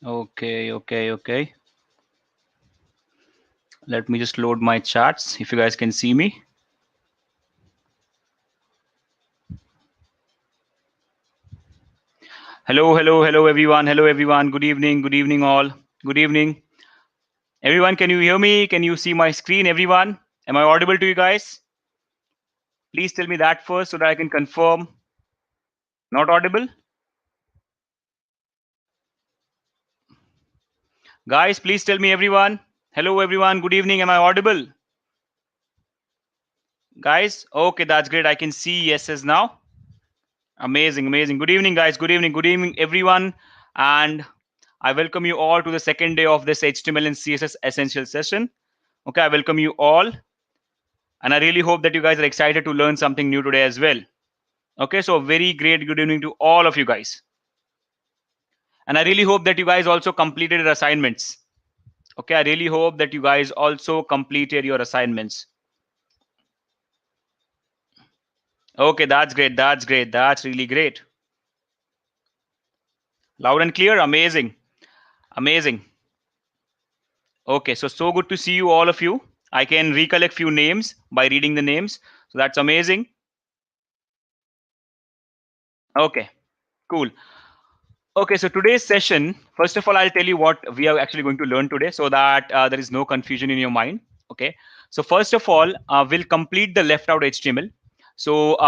Okay. Let me just load my chats if you guys can see me. Hello everyone. Hello everyone. Good evening all. Good evening. Everyone, can you hear me? Can you see my screen, everyone? Am I audible to you guys? Please tell me that first so that I can confirm. Not audible? Guys, please tell me, everyone. Hello everyone. Good evening. Am I audible? Guys, okay, that's great. I can see yeses now. Amazing. Good evening, guys. Good evening, everyone. And I welcome you all to the second day of this HTML and CSS essential session. Okay, I welcome you all. And I really hope that you guys are excited to learn something new today as well. Okay, so very great good evening to all of you guys. And I really hope that you guys also completed your assignments. Okay, I really hope that you guys also completed your assignments. Okay, that's great. That's really great. Loud and clear. Amazing. Okay, so good to see you, all of you. I can recollect few names by reading the names. So that's amazing. Okay, cool. Okay, so today's session, first of all, I'll tell you what we are actually going to learn today so that there is no confusion in your mind. Okay, so first of all, we'll complete the left out HTML. So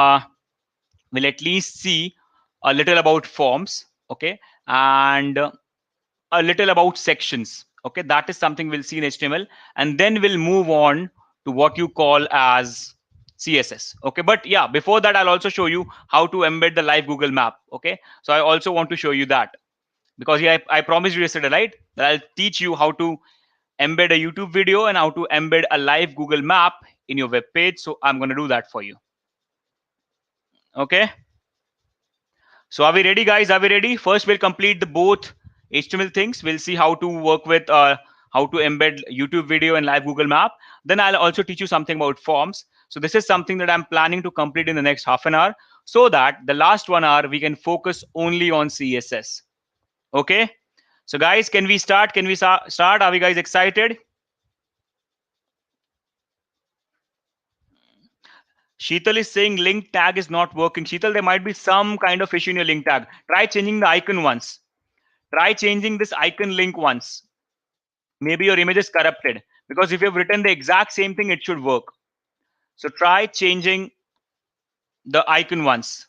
we'll at least see a little about forms, okay, and a little about sections. Okay, that is something we'll see in HTML, and then we'll move on to what you call as CSS. Okay, but yeah, before that, I'll also show you how to embed the live Google map. Okay, so I also want to show you that because yeah, I promised you yesterday, right? That I'll teach you how to embed a YouTube video and how to embed a live Google map in your web page. So I'm going to do that for you. Okay. So are we ready, guys? Are we ready? First, we'll complete the both HTML things. We'll see how to work with how to embed YouTube video and live Google map. Then I'll also teach you something about forms. So this is something that I'm planning to complete in the next half an hour so that the last 1 hour we can focus only on CSS. Okay. So guys, can we start? Can we start? Are we guys excited? Sheetal is saying link tag is not working. Sheetal, there might be some kind of issue in your link tag. Try changing the icon once. Try changing this icon link once. Maybe your image is corrupted because if you've written the exact same thing, it should work. So try changing the icon once.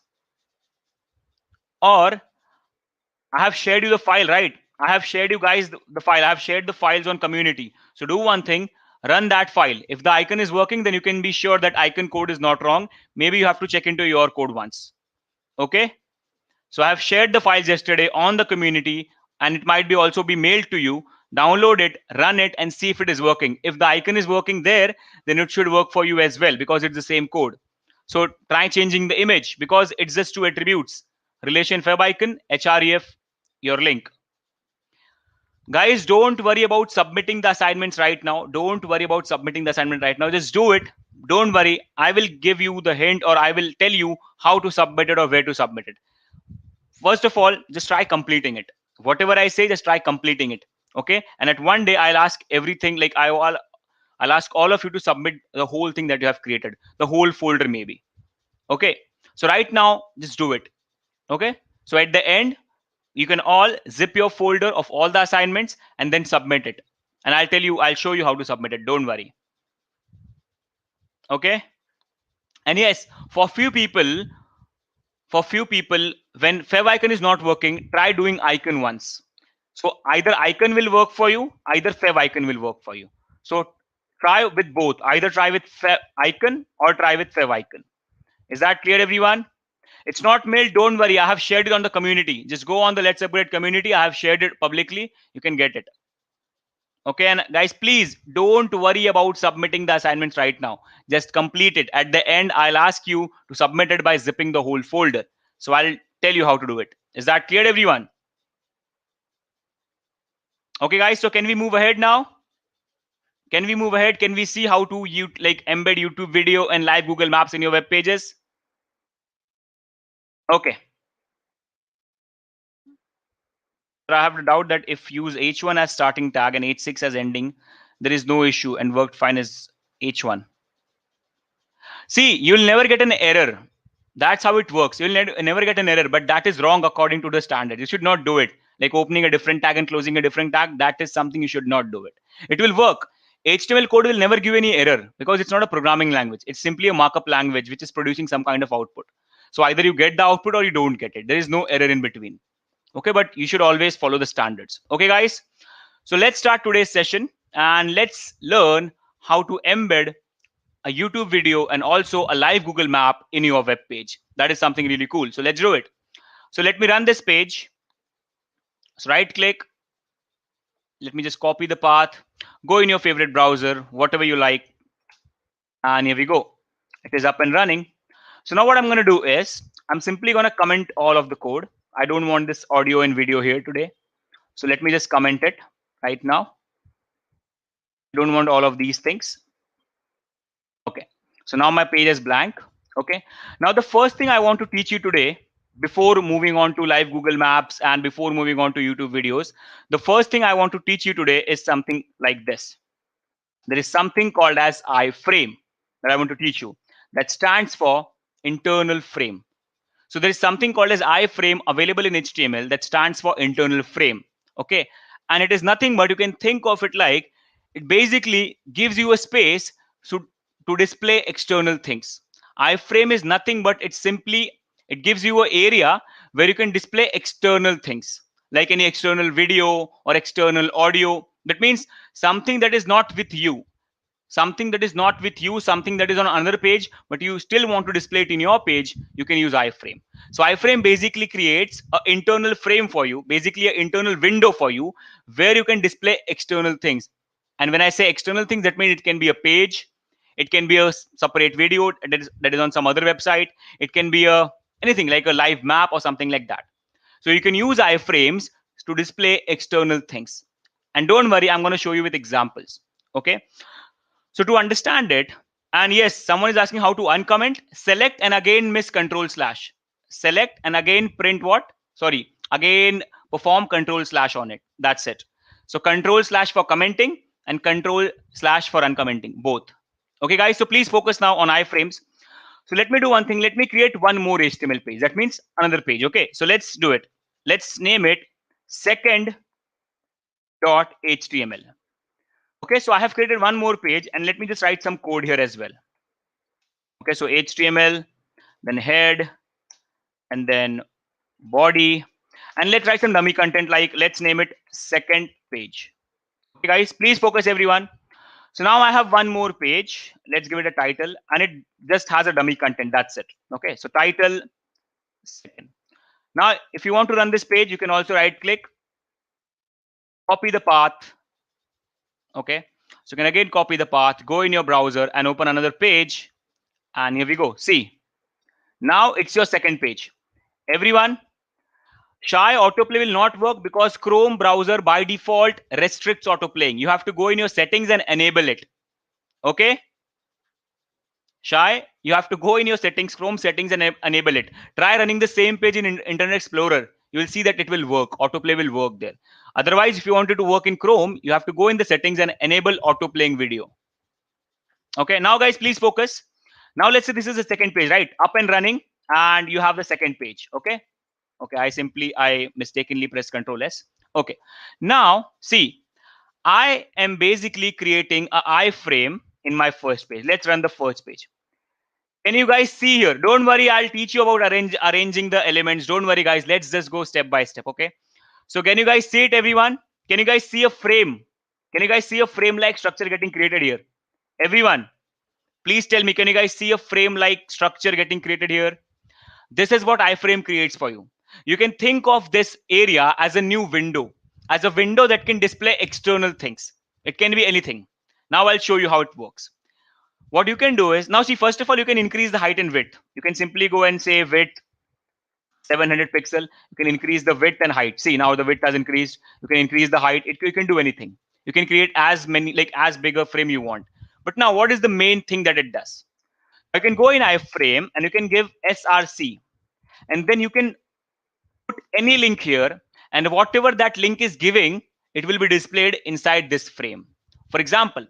Or I have shared you the file, right? I have shared you guys the file. I have shared the files on community. So do one thing, run that file. If the icon is working, then you can be sure that icon code is not wrong. Maybe you have to check into your code once. Okay. So I have shared the files yesterday on the community and it might be also be mailed to you. Download it, run it and see if it is working. If the icon is working there, then it should work for you as well because it's the same code. So try changing the image because it's just two attributes, relation fab icon, href, your link. Guys, don't worry about submitting the assignments right now. Don't worry about submitting the assignment right now. Just do it. Don't worry. I will give you the hint or I will tell you how to submit it or where to submit it. First of all, just try completing it. Whatever I say, just try completing it. Okay. And at one day, I'll ask everything like I'll ask all of you to submit the whole thing that you have created, the whole folder maybe. Okay. So right now, just do it. Okay. So at the end, you can all zip your folder of all the assignments and then submit it. And I'll show you how to submit it. Don't worry. Okay. And yes, for few people, when Fev icon is not working, try doing icon once. So either icon will work for you, either Fev icon will work for you. So try with both. Either try with Fev icon or try with Fev icon. Is that clear, everyone? It's not mailed. Don't worry. I have shared it on the community. Just go on the Let's Upgrade community. I have shared it publicly. You can get it. Okay, and guys, please don't worry about submitting the assignments right now. Just complete it. At the end, I'll ask you to submit it by zipping the whole folder. So I'll tell you how to do it. Is that clear, everyone? Okay, guys, so can we move ahead now? Can we move ahead? Can we see how to embed YouTube video and live Google Maps in your web pages? Okay. So I have to doubt that if use h1 as starting tag and h6 as ending, there is no issue and worked fine as h1. See, you'll never get an error. That's how it works. You'll never get an error, but that is wrong according to the standard. You should not do it. Like opening a different tag and closing a different tag, that is something you should not do it. It will work. HTML code will never give any error because it's not a programming language. It's simply a markup language which is producing some kind of output. So either you get the output or you don't get it. There is no error in between. Okay, but you should always follow the standards. Okay, guys. So let's start today's session and let's learn how to embed a YouTube video and also a live Google map in your web page. That is something really cool. So let's do it. So let me run this page. So right click. Let me just copy the path. Go in your favorite browser, whatever you like. And here we go. It is up and running. So now what I'm going to do is I'm simply going to comment all of the code. I don't want this audio and video here today. So let me just comment it right now. I don't want all of these things. Okay. So now my page is blank. Okay. Now the first thing I want to teach you today, before moving on to live Google Maps and before moving on to YouTube videos, the first thing I want to teach you today is something like this. There is something called as iframe that I want to teach you. That stands for internal frame. So there is something called as iframe available in HTML that stands for internal frame. Okay. And it is nothing but you can think of it like it basically gives you a space to display external things. Iframe is nothing but it gives you an area where you can display external things like any external video or external audio. That means something that is not with you, something that is not with you, something that is on another page, but you still want to display it in your page, you can use iframe. So iframe basically creates an internal frame for you, basically an internal window for you where you can display external things. And when I say external things, that means it can be a page, it can be a separate video that is on some other website, it can be a anything like a live map or something like that. So you can use iframes to display external things. And don't worry, I'm going to show you with examples. Okay. So to understand it, and yes, someone is asking how to uncomment, select and again miss control slash. Select and again print what? Sorry, again perform control slash on it. That's it. So control slash for commenting and control slash for uncommenting, both. Okay, guys, so please focus now on iframes. So let me do one thing. Let me create one more HTML page. That means another page. Okay, so let's do it. Let's name it second.html. Okay, so I have created one more page and let me just write some code here as well. Okay, so HTML, then head, and then body. And let's write some dummy content like let's name it second page. Okay, guys, please focus everyone. So now I have one more page. Let's give it a title and it just has a dummy content. That's it. Okay, so title second. Now, if you want to run this page, you can also right click, copy the path. Okay, so you can again copy the path, go in your browser and open another page. And here we go. See, now it's your second page. Everyone, shy autoplay will not work because Chrome browser by default restricts autoplaying. You have to go in your settings and enable it. Okay. Shy, you have to go in your settings, Chrome settings, and enable it. Try running the same page in Internet Explorer. You will see that it will work. Autoplay will work there. Otherwise, if you wanted to work in Chrome, you have to go in the settings and enable autoplaying video. Okay, now guys, please focus. Now let's say this is the second page, right? Up and running, and you have the second page. Okay. Okay, I mistakenly pressed Control S. Okay. Now see, I am basically creating a iframe in my first page. Let's run the first page. Can you guys see here? Don't worry, I'll teach you about arranging the elements. Don't worry, guys. Let's just go step by step. Okay. So can you guys see it, everyone? Can you guys see a frame? Can you guys see a frame-like structure getting created here? Everyone, please tell me, can you guys see a frame-like structure getting created here? This is what iframe creates for you. You can think of this area as a new window, as a window that can display external things. It can be anything. Now I'll show you how it works. What you can do is, now see, first of all, you can increase the height and width. You can simply go and say width 700 pixel. You can increase the width and height. See, now the width has increased. You can increase the height. You can do anything. You can create as many, like as big a frame you want. But now what is the main thing that it does? You can go in iframe and you can give src. And then you can put any link here and whatever that link is giving, it will be displayed inside this frame. For example,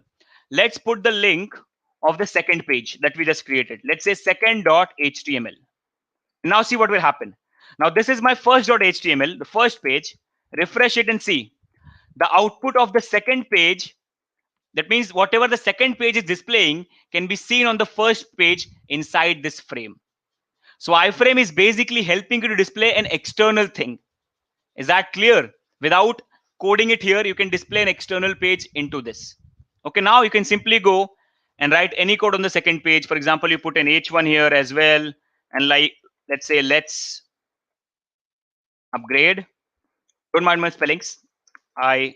let's put the link of the second page that we just created. Let's say second.html. Now see what will happen. Now this is my first.html, the first page. Refresh it and see the output of the second page. That means whatever the second page is displaying can be seen on the first page inside this frame. So iframe is basically helping you to display an external thing. Is that clear? Without coding it here, you can display an external page into this. Okay, now you can simply go and write any code on the second page. For example, you put an H1 here as well, and like, let's say, let's upgrade. Don't mind my spellings. I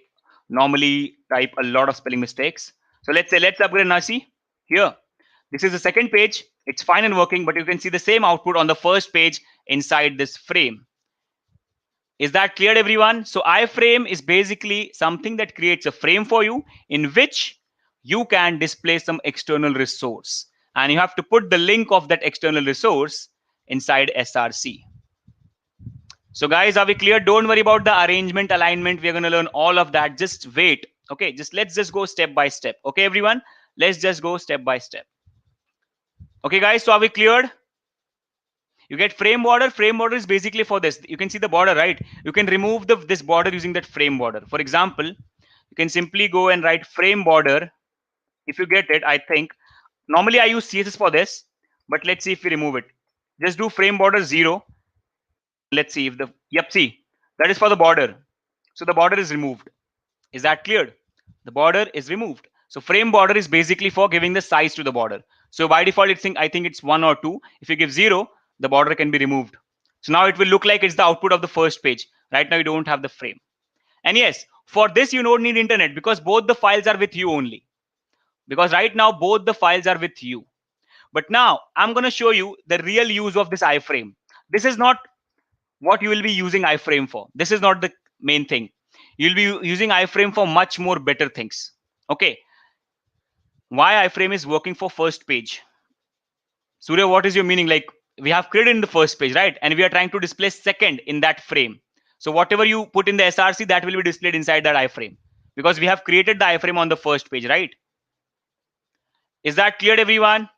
normally type a lot of spelling mistakes. So let's say, let's upgrade. Now see here. This is the second page. It's fine and working, but you can see the same output on the first page inside this frame. Is that clear, everyone? So iframe is basically something that creates a frame for you in which you can display some external resource. And you have to put the link of that external resource inside SRC. So guys, are we clear? Don't worry about the arrangement, alignment. We're going to learn all of that. Just wait. Okay, let's just go step by step. Okay, everyone? Let's just go step by step. Okay, guys, so are we cleared? You get frame border. Frame border is basically for this. You can see the border, right? You can remove this border using that frame border. For example, you can simply go and write frame border. If you get it, I think. Normally I use CSS for this, but let's see if we remove it. Just do frame border 0. Let's see if the, yep, see, that is for the border. So the border is removed. Is that clear? The border is removed. So frame border is basically for giving the size to the border. So by default, I think it's 1 or 2. If you give 0, the border can be removed. So now it will look like it's the output of the first page. Right now you don't have the frame. And yes, for this you don't need internet because both the files are with you only. Because right now both the files are with you. But now I'm going to show you the real use of this iframe. This is not what you will be using iframe for. This is not the main thing. You'll be using iframe for much more better things. Okay. Why iframe is working for first page? Surya, what is your meaning? Like, we have created in the first page, right? And we are trying to display second in that frame. So whatever you put in the SRC, that will be displayed inside that iframe because we have created the iframe on the first page, right? Is that clear, everyone?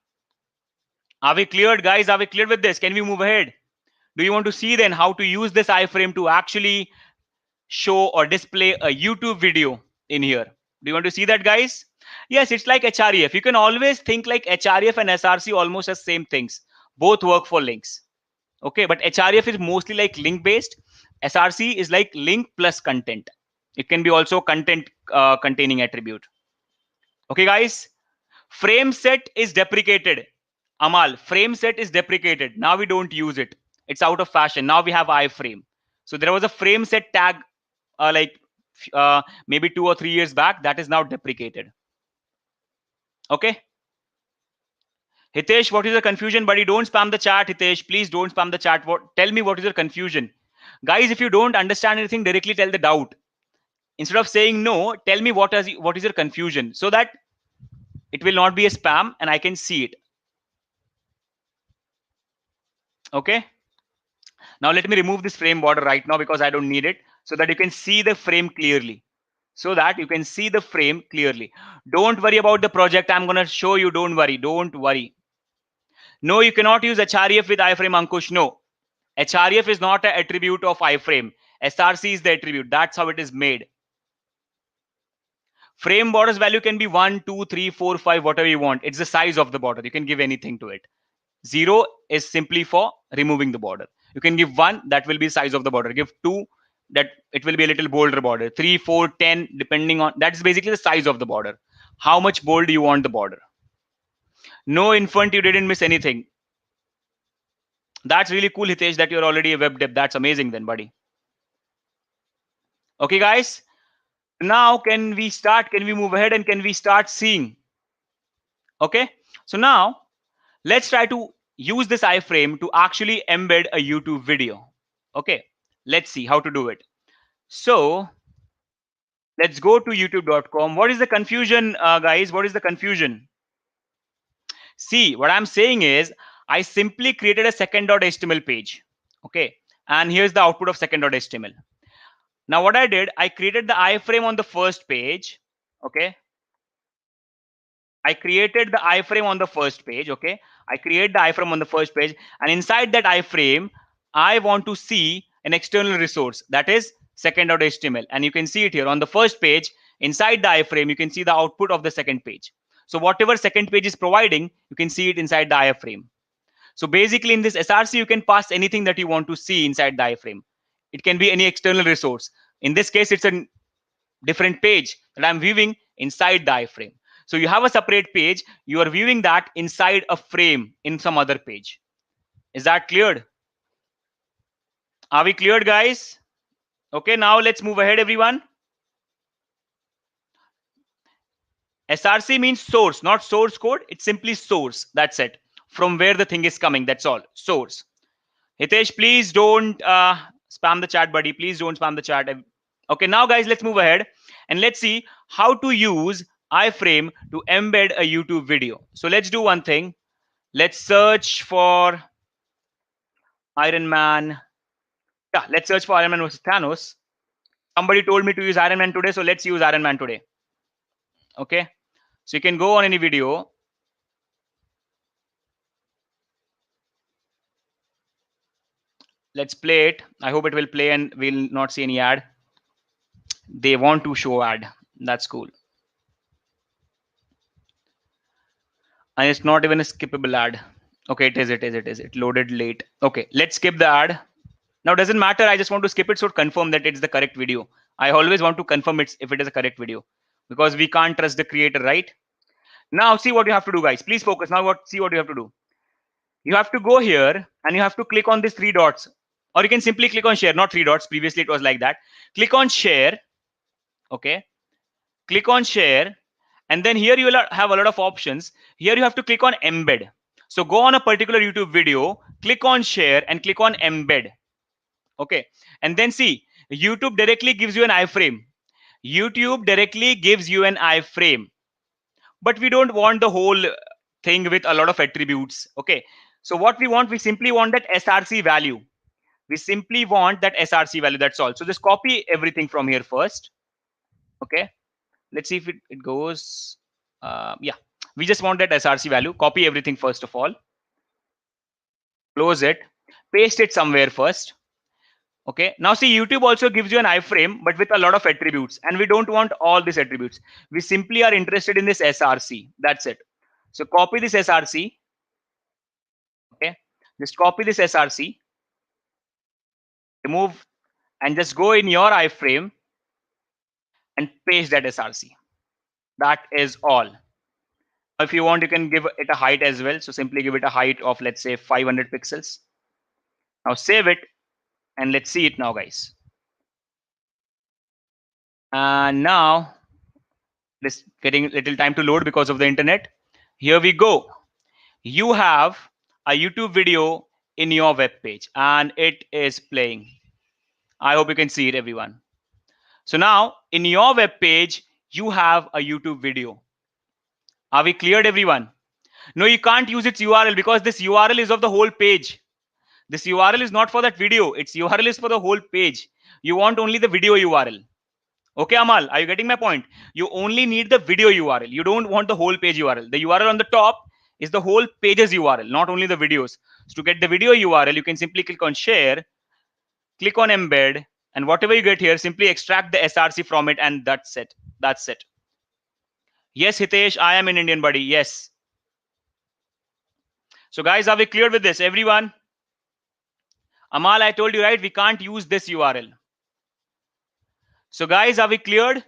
Are we cleared, guys? Are we clear with this? Can we move ahead? Do you want to see then how to use this iframe to actually show or display a YouTube video in here? Do you want to see that, guys? Yes, it's like href. You can always think like href and src almost as same things. Both work for links. Okay, but href is mostly like link based. Src is like link plus content. It can be also content containing attribute. Okay, guys. Frame set is deprecated. Amal, frame set is deprecated. Now we don't use it. It's out of fashion. Now we have iframe. So there was a frame set tag maybe 2 or 3 years back. That is now deprecated. Okay. Hitesh, what is the confusion, buddy? Don't spam the chat, Hitesh. Please don't spam the chat. Tell me what is your confusion. Guys, if you don't understand anything, directly tell the doubt. Instead of saying no, tell me what is your confusion so that it will not be a spam and I can see it. Okay. Now let me remove this frame border right now because I don't need it so that you can see the frame clearly. So that you can see the frame clearly. Don't worry about the project. I'm going to show you. Don't worry. Don't worry. No, you cannot use href with iframe, Ankush. No. Href is not an attribute of iframe. SRC is the attribute. That's how it is made. Frame borders value can be 1, 2, 3, 4, 5, whatever you want. It's the size of the border. You can give anything to it. 0 is simply for removing the border. You can give 1, that will be size of the border. Give 2, that it will be a little bolder border. 3, 4, 10, depending on, that's basically the size of the border. How much bold do you want the border? No, infant, you didn't miss anything. That's really cool, Hitesh, that you're already a web dev. That's amazing then, buddy. Okay, guys. Now, can we start? Can we move ahead and can we start seeing? Okay. So now, let's try to use this iframe to actually embed a YouTube video. Okay. Let's see how to do it. So, let's go to youtube.com. What is the confusion, guys? What is the confusion? See, what I'm saying is, I simply created a second.html page. Okay. And here's the output of second.html. Now what I did, I created the iframe on the first page. Okay, I created the iframe on the first page. Okay, I create the iframe on the first page, and inside that iframe, I want to see an external resource, that is second.html, and you can see it here on the first page. Inside the iframe, you can see the output of the second page. So whatever second page is providing, you can see it inside the iframe. So basically, in this SRC, you can pass anything that you want to see inside the iframe. It can be any external resource. In this case, it's a different page that I'm viewing inside the iframe. So you have a separate page. You are viewing that inside a frame in some other page. Is that cleared? Are we cleared, guys? Okay, now let's move ahead, everyone. SRC means source, not source code. It's simply source. That's it. From where the thing is coming. That's all. Source. Hitesh, please don't spam the chat, buddy. Please don't spam the chat. Okay, now guys, let's move ahead and let's see how to use iframe to embed a YouTube video. So let's do one thing. Let's search for Iron Man. Yeah, let's search for Iron Man versus Thanos. Somebody told me to use Iron Man today, so let's use Iron Man today. Okay, so you can go on any video. Let's play it. I hope it will play and we'll not see any ad. They want to show ad. That's cool. And it's not even a skippable ad. Okay, it is. It loaded late. Okay, let's skip the ad. Now doesn't matter. I just want to skip it so confirm that it's the correct video. I always want to confirm it's if it is a correct video because we can't trust the creator, right? Now see what you have to do, guys. Please focus. Now see what you have to do. You have to go here and you have to click on these three dots, or you can simply click on share. Not three dots. Previously it was like that. Click on share. Okay. Click on share. And then here you will have a lot of options. Here you have to click on embed. So go on a particular YouTube video, click on share and click on embed. Okay. And then see, YouTube directly gives you an iframe. YouTube directly gives you an iframe. But we don't want the whole thing with a lot of attributes. Okay. So what we simply want that SRC value. We simply want that SRC value. That's all. So just copy everything from here first. Okay. Let's see if it goes. Yeah, we just want that SRC value. Copy everything first of all. Close it. Paste it somewhere first. Okay. Now see, YouTube also gives you an iframe, but with a lot of attributes, and we don't want all these attributes. We simply are interested in this SRC. That's it. So copy this SRC. Okay. Just copy this SRC. Remove and just go in your iframe and paste that SRC. That is all. If you want, you can give it a height as well. So simply give it a height of, let's say, 500 pixels. Now save it and let's see it now, guys. And now this getting a little time to load because of the internet. Here we go. You have a YouTube video in your web page and it is playing. I hope you can see it, everyone. So now in your web page, you have a YouTube video. Are we cleared, everyone? No, you can't use its URL because this URL is of the whole page. This URL is not for that video. Its URL is for the whole page. You want only the video URL. Okay, Amal, are you getting my point? You only need the video URL. You don't want the whole page URL. The URL on the top is the whole page's URL, not only the videos. So to get the video URL, you can simply click on share, click on embed, and whatever you get here, simply extract the SRC from it, and that's it. That's it. Yes, Hitesh, I am an Indian, buddy. Yes. So guys, are we clear with this? Everyone? Amal, I told you, right? We can't use this URL. So guys, are we cleared?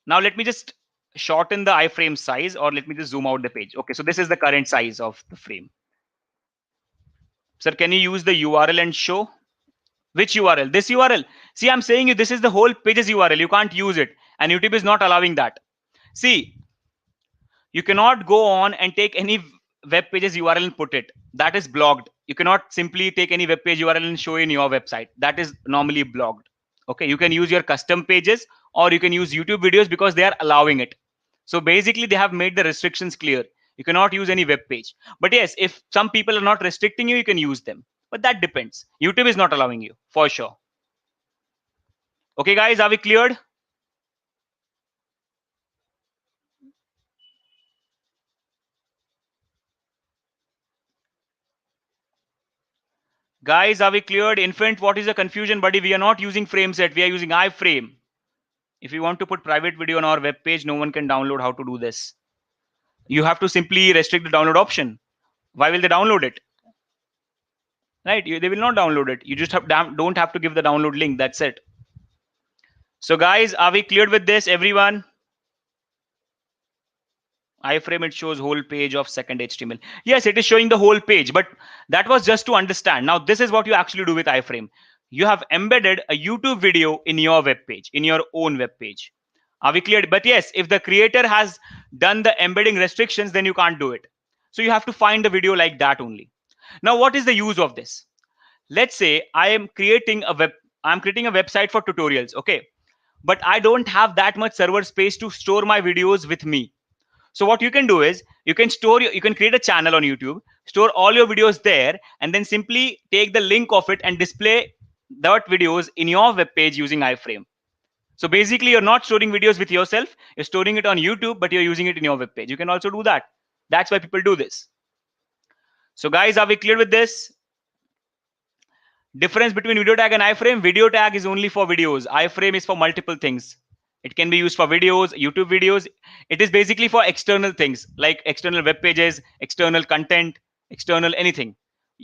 Now let me just shorten the iframe size, or let me just zoom out the page. Okay, so this is the current size of the frame. Sir, can you use the URL and show? Which URL? This URL. See, I'm saying you this is the whole page's URL. You can't use it, and YouTube is not allowing that. See, you cannot go on and take any web page's URL and put it. That is blocked. You cannot simply take any web page URL and show in your website. That is normally blocked. Okay, you can use your custom pages or you can use YouTube videos because they are allowing it. So basically they have made the restrictions clear. You cannot use any web page. But yes, if some people are not restricting you, you can use them. But that depends. YouTube is not allowing you for sure. Okay, guys, are we cleared? Guys, are we cleared? Infant, what is the confusion, buddy? We are not using frame set. We are using iframe. If you want to put private video on our web page, no one can download. How to do this? You have to simply restrict the download option. Why will they download it? Right? They will not download it. You just don't have to give the download link. That's it. So, guys, are we cleared with this, everyone? Iframe, it shows whole page of second HTML. Yes, it is showing the whole page, but that was just to understand. Now, this is what you actually do with iframe. You have embedded a YouTube video in your web page, in your own web page. Are we clear? But yes, if the creator has done the embedding restrictions, then you can't do it. So you have to find the video like that only. Now, what is the use of this? Let's say I'm creating a website for tutorials, okay? But I don't have that much server space to store my videos with me. So what you can do is you can you can create a channel on YouTube, store all your videos there, and then simply take the link of it and display that videos in your web page using iframe. So basically, you're not storing videos with yourself, you're storing it on YouTube, but you're using it in your web page. You can also do that. That's why people do this. So guys, are we clear with this? Difference between video tag and iframe: video tag is only for videos, iframe is for multiple things. It can be used for videos, YouTube videos. It is basically for external things like external web pages, external content, external anything.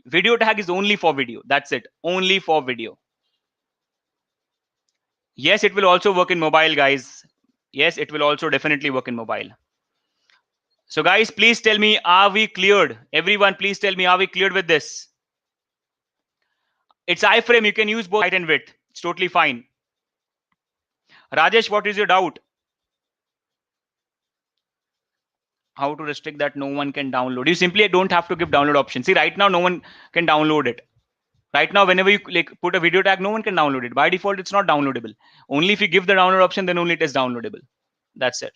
Video tag is only for video. That's it. Only for video. Yes, it will also work in mobile, guys. Yes, it will also definitely work in mobile. So guys, please tell me, are we cleared? Everyone, please tell me, are we cleared with this? It's iframe. You can use both height and width. It's totally fine. Rajesh, what is your doubt? How to restrict that no one can download? You simply don't have to give download option. See, right now no one can download it. Right now, whenever you like put a video tag, no one can download it. By default, it's not downloadable. Only if you give the download option, then only it is downloadable. That's it.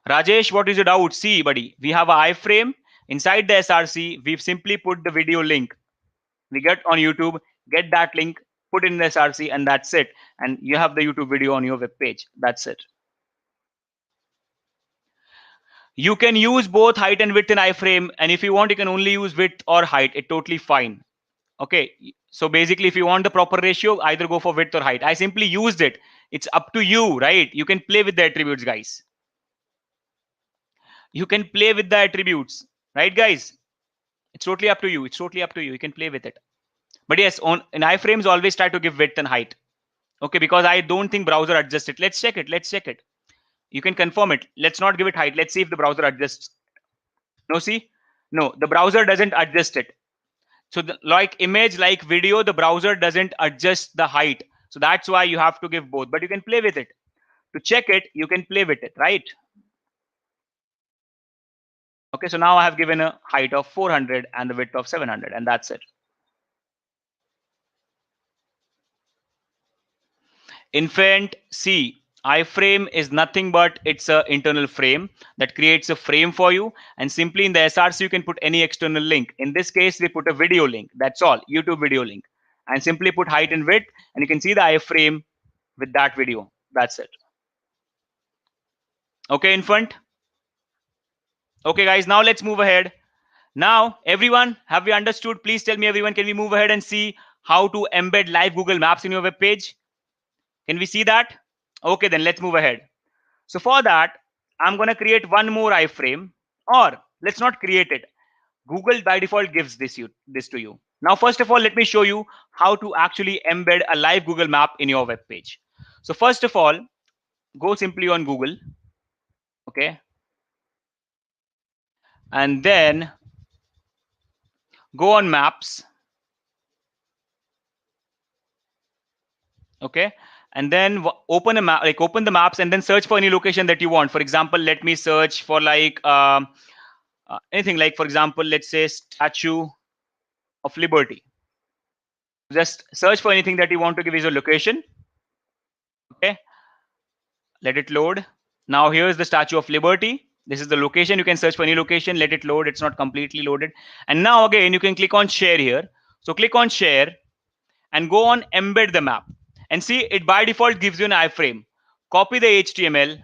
Rajesh, what is your doubt? See, buddy, we have a iframe. Inside the SRC, we've simply put the video link. We get on YouTube, get that link, put in the SRC, and that's it. And you have the YouTube video on your web page. That's it. You can use both height and width in iframe, and if you want, you can only use width or height. It's totally fine. Okay, so basically, if you want the proper ratio, either go for width or height. I simply used it. It's up to you, right? You can play with the attributes, guys. You can play with the attributes, right, guys? It's totally up to you. It's totally up to you. You can play with it. But yes, in iframes, always try to give width and height. Okay, because I don't think browser adjusts it. Let's check it. Let's check it. You can confirm it. Let's not give it height. Let's see if the browser adjusts. No, see? No, the browser doesn't adjust it. So like image, like video, the browser doesn't adjust the height. So that's why you have to give both. But you can play with it. To check it, you can play with it, right? Okay, so now I have given a height of 400 and the width of 700, and that's it. Infant, see, iframe is nothing but it's an internal frame that creates a frame for you, and simply in the SRC you can put any external link. In this case, we put a video link. That's all, YouTube video link, and simply put height and width, and you can see the iframe with that video. That's it. Okay, Infant. Okay, guys, now let's move ahead. Now, everyone, have we understood? Please tell me, everyone, can we move ahead and see how to embed live Google Maps in your web page? Can we see that? Okay, then let's move ahead. So for that, I'm going to create one more iframe, or let's not create it. Google by default gives this to you. Now, first of all, let me show you how to actually embed a live Google map in your web page. So first of all, go simply on Google. Okay. And then go on Maps. Okay. And then open a map, like open the maps, and then search for any location that you want. For example, let me search for like anything, like for example, let's say Statue of Liberty. Just search for anything that you want to give as a location. Okay. Let it load. Now here's the Statue of Liberty. This is the location. You can search for any location. Let it load. It's not completely loaded. And now again, you can click on share here. So click on share and go on embed the map. and see it by default gives you an iframe. Copy the HTML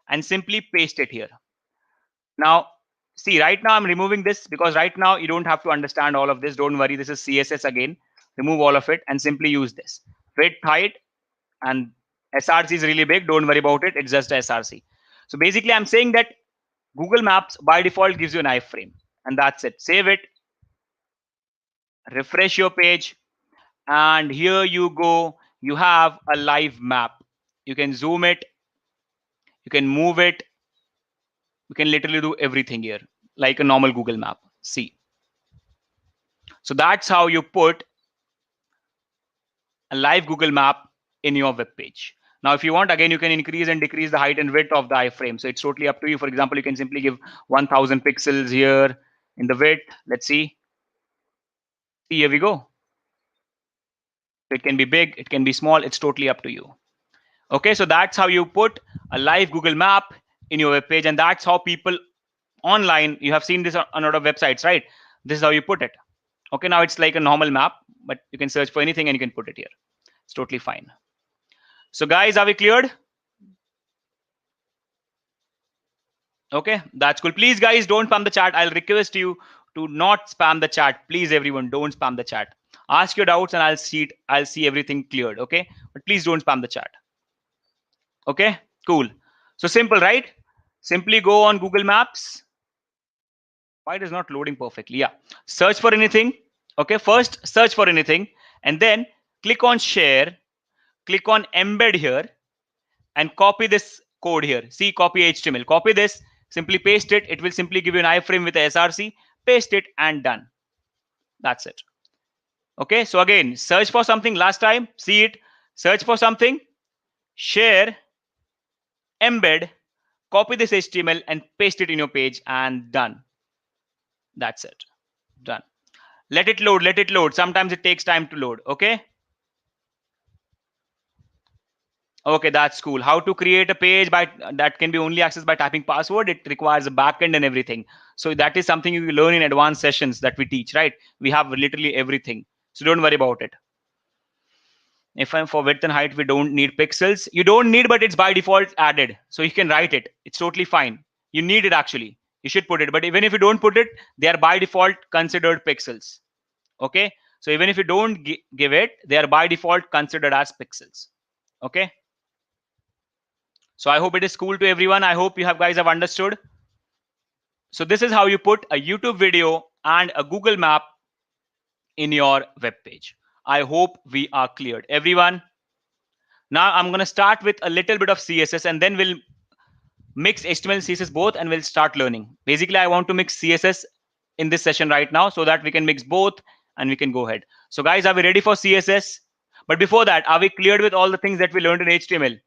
and simply paste it here. Now, see, right now I'm removing this because right now you don't have to understand all of this. Don't worry, this is CSS again. Remove all of it and simply use this. Width, height, and SRC is really big. Don't worry about it. It's just a SRC. So basically, I'm saying that Google Maps by default gives you an iframe, and that's it. Save it, refresh your page, and here you go. You have a live map. You can zoom it, you can move it, you can literally do everything here like a normal Google map. See, so that's how you put a live Google map in your web page. Now, if you want, again, you can increase and decrease the height and width of the iframe. So it's totally up to you. For example, you can simply give 1000 pixels here in the width. Let's see. See, here we go. It can be big, it can be small. It's totally up to you. Okay, so that's how you put a live Google map in your web page, and that's how people online, you have seen this on a lot of websites, right? This is how you put it. Okay, now it's like a normal map, but you can search for anything and you can put it here. It's totally fine. So guys, are we cleared? Okay, that's cool. Please guys, don't spam the chat. I'll request you to not spam the chat. Please everyone, don't spam the chat. Ask your doubts and I'll see it. I'll see everything cleared. Okay, but please don't spam the chat. Okay, cool. So simple, right? Simply go on Google Maps. Why it is not loading perfectly? Yeah, search for anything. Okay, first search for anything and then click on share, click on embed here and copy this code here. See, copy HTML, copy this, simply paste it. It will simply give you an iframe with a SRC, paste it and done. That's it. Okay, so again, search for something last time, see it, search for something, share, embed, copy this HTML and paste it in your page and done. That's it. Done. Let it load, let it load. Sometimes it takes time to load. Okay. Okay, that's cool. How to create a page by that can be only accessed by typing password. It requires a backend and everything. So that is something you will learn in advanced sessions that we teach, right? We have literally everything. So don't worry about it. If I'm for width and height, we don't need pixels. You don't need, but it's by default added. So you can write it. It's totally fine. You need it actually. You should put it. But even if you don't put it, they are by default considered pixels. Okay. So even if you don't give it, they are by default considered as pixels. Okay. So I hope it is cool to everyone. I hope you guys have understood. So this is how you put a YouTube video and a Google map in your web page. I hope we are cleared. Everyone. Now I'm going to start with a little bit of CSS and then we'll mix HTML and CSS both and we'll start learning. Basically, I want to mix CSS in this session right now so that we can mix both and we can go ahead. So guys, are we ready for CSS? But before that, are we cleared with all the things that we learned in HTML?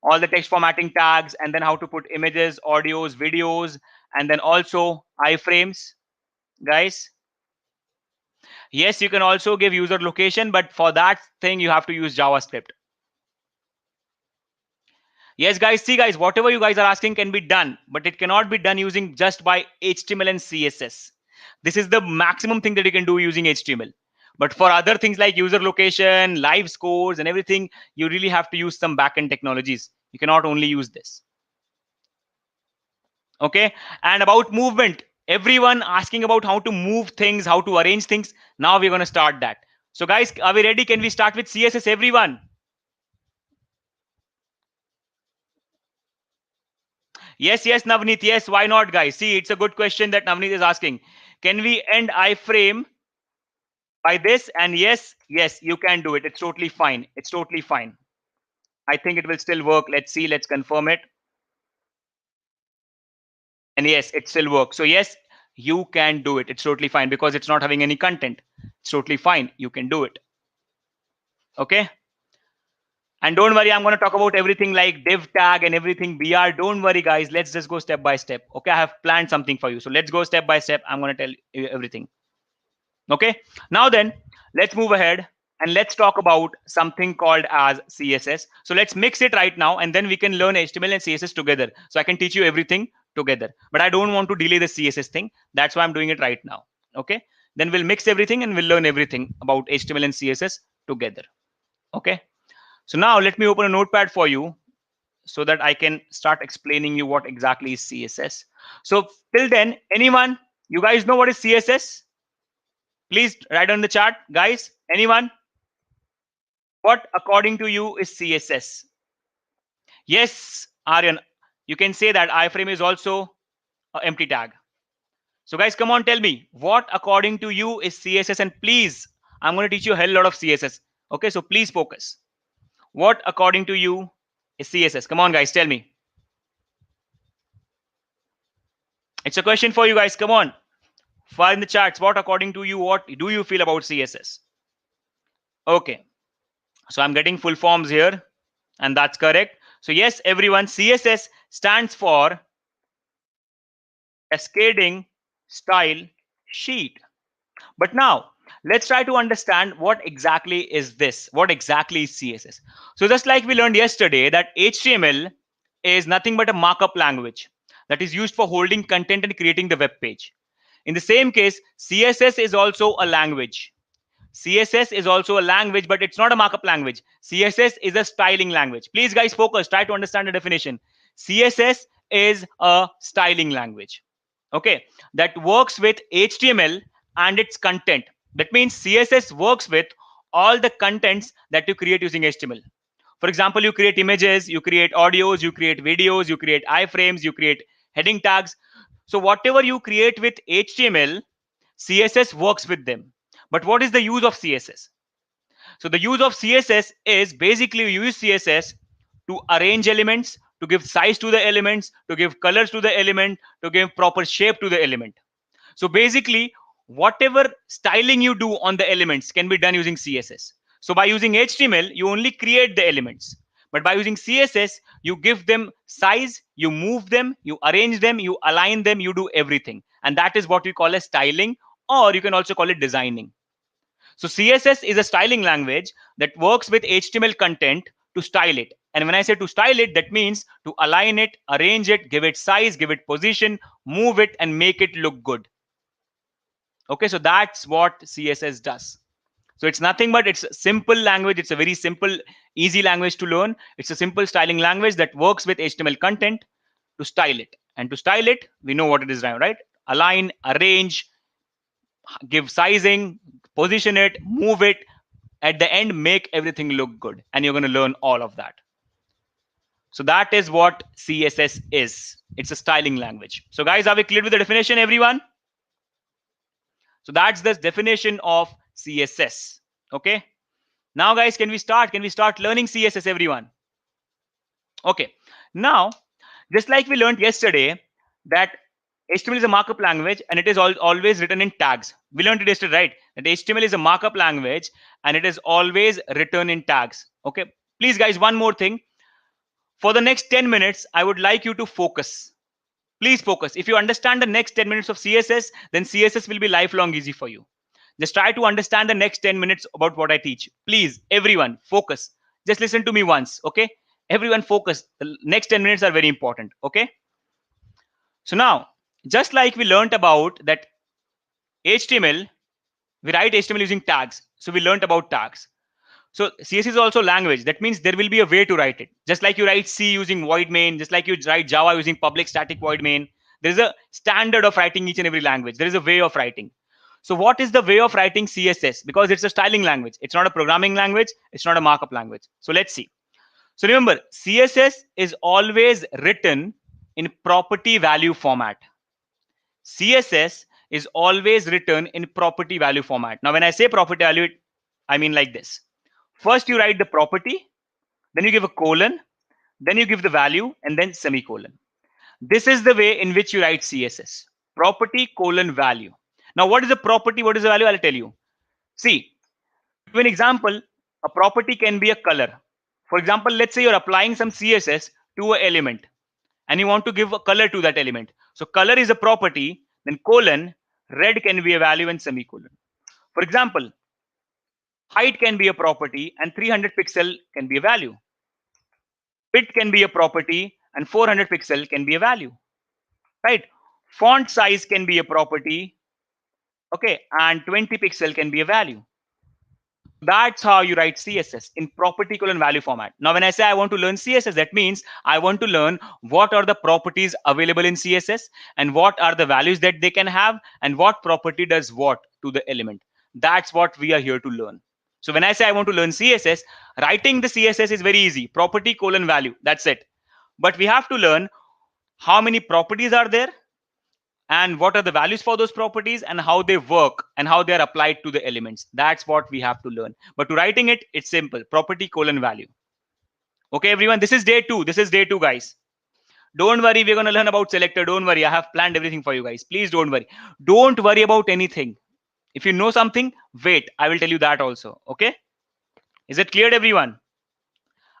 All the text formatting tags and then how to put images, audios, videos, and then also iframes, guys? Yes, you can also give user location, but for that thing, you have to use JavaScript. Yes, guys, see guys, whatever you guys are asking can be done, but it cannot be done using just by HTML and CSS. This is the maximum thing that you can do using HTML. But for other things like user location, live scores and everything, you really have to use some backend technologies. You cannot only use this. Okay, and about movement, everyone asking about how to move things, how to arrange things. Now we're going to start that. So guys, are we ready? Can we start with CSS, everyone? Yes, yes, Navneet. Yes, why not, guys? See, it's a good question that Navneet is asking. Can we end iframe by this? And yes, yes, you can do it. It's totally fine. It's totally fine. I think it will still work. Let's see. Let's confirm it. And yes, it still works. So yes, you can do it. It's totally fine because it's not having any content. It's totally fine. You can do it. Okay. And don't worry, I'm going to talk about everything like div tag and everything BR. Don't worry, guys. Let's just go step by step. Okay, I have planned something for you. So let's go step by step. I'm going to tell you everything. Okay, now then, let's move ahead and let's talk about something called as CSS. So let's mix it right now and then we can learn HTML and CSS together. So I can teach you everything together. But I don't want to delay the CSS thing. That's why I'm doing it right now. Okay, then we'll mix everything and we'll learn everything about HTML and CSS together. Okay. So now let me open a notepad for you so that I can start explaining you what exactly is CSS. So till then, anyone, you guys know what is CSS? Please write on the chat, guys. Anyone? What according to you is CSS? Yes, Aryan, you can say that iframe is also an empty tag. So guys, come on, tell me what according to you is CSS, and please, I'm going to teach you a hell lot of CSS. Okay, so please focus. What according to you is CSS? Come on, guys, tell me. It's a question for you guys. Come on, fire in the chats. What according to you, what do you feel about CSS? Okay, so I'm getting full forms here, and that's correct. So yes, everyone, CSS stands for cascading style sheet. But now let's try to understand what exactly is this. What exactly is CSS? So just like we learned yesterday that HTML is nothing but a markup language that is used for holding content and creating the web page. In the same case, CSS is also a language. CSS is also a language, but it's not a markup language. CSS is a styling language. Please, guys, focus. Try to understand the definition. CSS is a styling language. Okay, that works with HTML and its content. That means CSS works with all the contents that you create using HTML. For example, you create images, you create audios, you create videos, you create iframes, you create heading tags. So whatever you create with HTML, CSS works with them. But what is the use of CSS? So the use of CSS is basically you use CSS to arrange elements, to give size to the elements, to give colors to the element, to give proper shape to the element. So basically, whatever styling you do on the elements can be done using CSS. So by using HTML, you only create the elements. But by using CSS, you give them size, you move them, you arrange them, you align them, you do everything. And that is what we call as styling, or you can also call it designing. So CSS is a styling language that works with HTML content to style it. And when I say to style it, that means to align it, arrange it, give it size, give it position, move it, and make it look good. Okay, so that's what CSS does. So it's nothing but it's a simple language. It's a very simple, easy language to learn. It's a simple styling language that works with HTML content to style it. And to style it, we know what it is now, right? Align, arrange, give sizing, position it, move it, at the end, make everything look good. And you're going to learn all of that. So that is what CSS is. It's a styling language. So guys, are we clear with the definition, everyone? So that's the definition of CSS. Okay. Now, guys, can we start? Can we start learning CSS, everyone? Okay. Now, just like we learned yesterday that HTML is a markup language and it is always written in tags. We learned it yesterday, right? That HTML is a markup language and it is always written in tags. Okay. Please, guys, one more thing. For the next 10 minutes, I would like you to focus. Please focus. If you understand the next 10 minutes of CSS, then CSS will be lifelong easy for you. Just try to understand the next 10 minutes about what I teach. Please, everyone, focus. Just listen to me once, okay? Everyone focus. The next 10 minutes are very important, okay? So now, just like we learned about that HTML, we write HTML using tags. So we learned about tags. So CSS is also language. That means there will be a way to write it. Just like you write C using void main, just like you write Java using public static void main. There is a standard of writing each and every language. There is a way of writing. So what is the way of writing CSS? Because it's a styling language. It's not a programming language. It's not a markup language. So let's see. So remember, CSS is always written in property value format. CSS is always written in property value format. Now, when I say property value, I mean like this. First, you write the property, then you give a colon, then you give the value, and then semicolon. This is the way in which you write CSS. Property colon value. Now, what is the property? What is the value? I'll tell you. See, to give an example, a property can be a color. For example, let's say you're applying some CSS to an element and you want to give a color to that element. So color is a property, then colon, red can be a value and semicolon. For example, height can be a property and 300 pixel can be a value. Width can be a property and 400 pixel can be a value, right? Font size can be a property, okay, and 20 pixel can be a value. That's how you write CSS in property colon value format. Now, when I say I want to learn CSS, that means I want to learn what are the properties available in CSS and what are the values that they can have and what property does what to the element. That's what we are here to learn. So when I say I want to learn CSS, writing the CSS is very easy. Property colon value. That's it. But we have to learn how many properties are there and what are the values for those properties and how they work and how they are applied to the elements. That's what we have to learn. But to writing it, it's simple. Property colon value. Okay, everyone, this is day two. This is day two, guys. Don't worry, we're going to learn about selector. Don't worry, I have planned everything for you guys. Please don't worry. Don't worry about anything. If you know something, wait, I will tell you that also. Okay, is it cleared, everyone?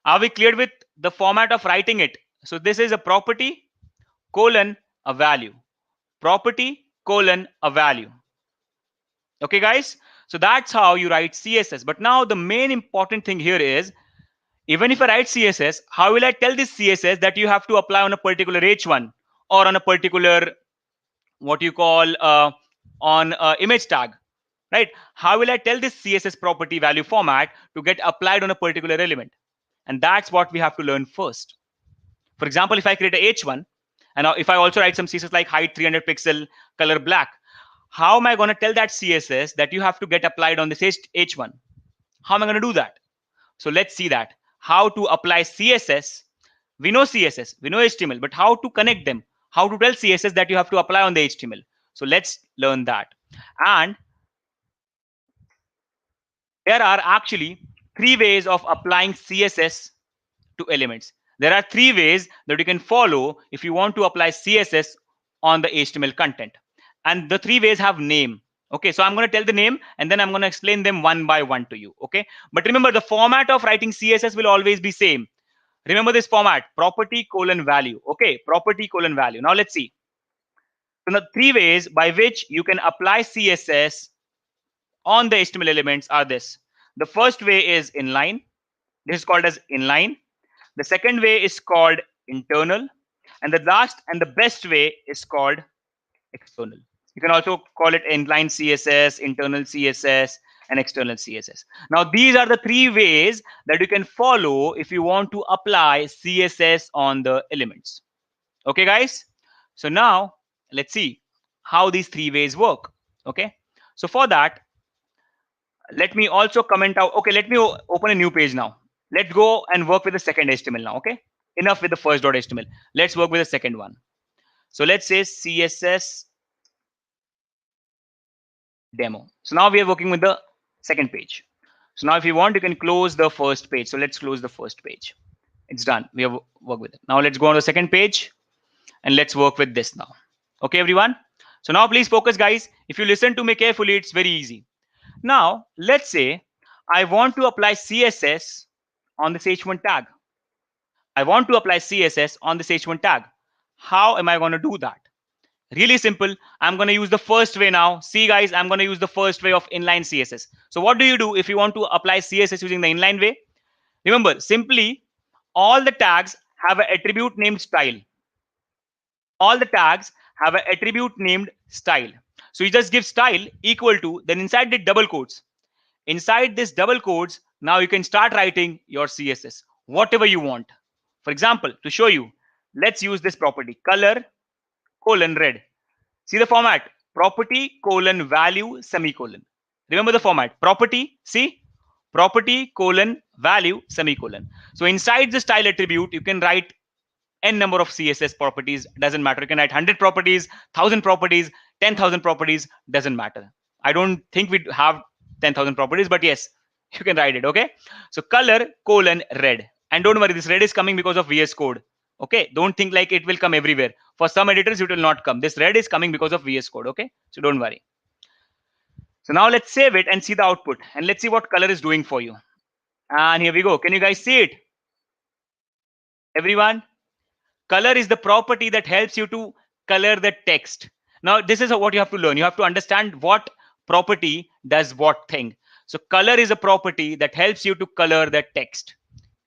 Are we cleared with the format of writing it? So this is a property colon a value. Property colon a value. Okay, guys. So that's how you write CSS. But now the main important thing here is, even if I write CSS, how will I tell this CSS that you have to apply on a particular H1 or on a particular, what you call, on image tag, right? How will I tell this CSS property value format to get applied on a particular element? And that's what we have to learn first. For example, if I create a H1, and if I also write some CSS like height 300 pixel, color black, how am I going to tell that CSS that you have to get applied on this H1? How am I going to do that? So let's see that. How to apply CSS. We know CSS, we know HTML, but how to connect them? How to tell CSS that you have to apply on the HTML? So let's learn that. And there are actually three ways of applying CSS to elements. There are three ways that you can follow if you want to apply CSS on the HTML content. And the three ways have name. Okay, so I'm going to tell the name and then I'm going to explain them one by one to you. Okay, but remember the format of writing CSS will always be same. Remember this format, property colon value. Okay, property colon value. Now let's see. So the three ways by which you can apply CSS on the HTML elements are this. The first way is inline. This is called as inline. The second way is called internal. And the last and the best way is called external. You can also call it inline CSS, internal CSS, and external CSS. Now, these are the three ways that you can follow if you want to apply CSS on the elements. Okay, guys? So now, let's see how these three ways work. Okay? So for that, let me also comment out. Okay, let me open a new page now. Let's go and work with the second HTML now. Okay, enough with the first .html. Let's work with the second one. So let's say CSS demo. So now we are working with the second page. So now if you want, you can close the first page. So let's close the first page. It's done. We have worked with it. Now let's go on the second page and let's work with this now. Okay, everyone. So now please focus, guys. If you listen to me carefully, it's very easy. Now, let's say I want to apply CSS on this H1 tag. I want to apply CSS on this H1 tag. How am I going to do that? Really simple. I'm going to use the first way now. See, guys, I'm going to use the first way of inline CSS. So what do you do if you want to apply CSS using the inline way? Remember, simply all the tags have an attribute named style. All the tags have an attribute named style. So you just give style equal to, then inside the double quotes. Inside this double quotes, now you can start writing your CSS, whatever you want. For example, to show you, let's use this property, color colon red. See the format, property colon value semicolon. Remember the format, property, see, property colon value semicolon. So inside the style attribute, you can write n number of CSS properties, doesn't matter. You can write 100 properties, 1000 properties, 10,000 properties, doesn't matter. I don't think we have 10,000 properties, but yes, you can write it. Okay, so color colon red, and don't worry, this red is coming because of VS Code. Okay, don't think like it will come everywhere. For some editors it will not come. This red is coming because of VS Code. Okay, so don't worry. So now let's save it and see the output, and let's see what color is doing for you. And here we go. Can you guys see it, everyone? Color is the property that helps you to color the text. Now, this is what you have to learn. You have to understand what property does what thing. So color is a property that helps you to color the text.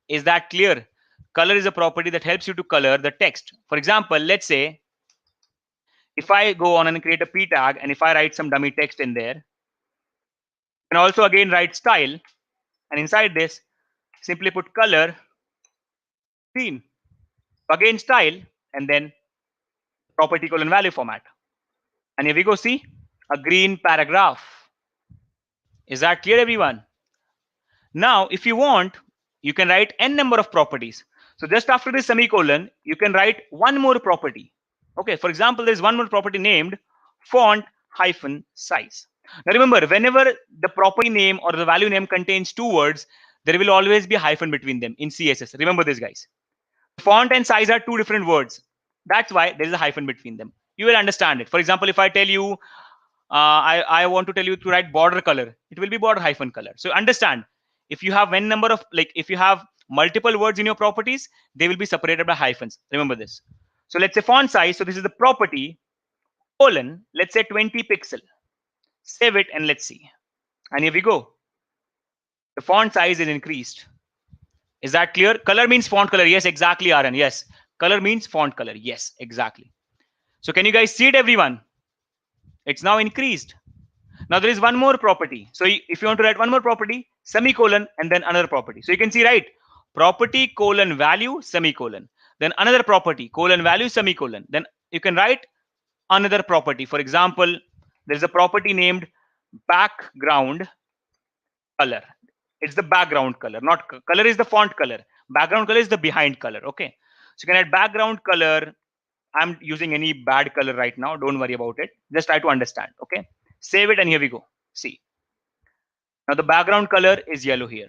Is that clear? Color is a property that helps you to color the text. For example, let's say if I go on and create a p tag, and if I write some dummy text in there, and also again write style, And inside this, simply put color green. Again style, and then property colon value format. And here we go, see a green paragraph. Is that clear, everyone? Now, if you want, you can write n number of properties. So just after this semicolon, you can write one more property. Okay, for example, there's one more property named font hyphen size. Now remember, whenever the property name or the value name contains two words, there will always be a hyphen between them in CSS. Remember this, guys. Font and size are two different words. That's why there is a hyphen between them. You will understand it. For example, if I tell you, I want to tell you to write border color, it will be border hyphen color. So understand, if you have n number of, like if you have multiple words in your properties, they will be separated by hyphens. Remember this. So let's say font size. So this is the property colon, let's say 20 pixel. Save it and let's see. And here we go. The font size is increased. Is that clear? Color means font color. Yes, exactly, Aaron. Yes. Color means font color. Yes, exactly. So can you guys see it, everyone? It's now increased. Now there is one more property. So if you want to write one more property, semicolon, and then another property. So you can see, right? Property colon value semicolon. Then another property colon value semicolon. Then you can write another property. For example, there's a property named background color. It's the background color, not color is the font color. Background color is the behind color. Okay. So you can add background color. I'm using any bad color right now. Don't worry about it. Just try to understand. Okay. Save it and here we go. See. Now the background color is yellow here.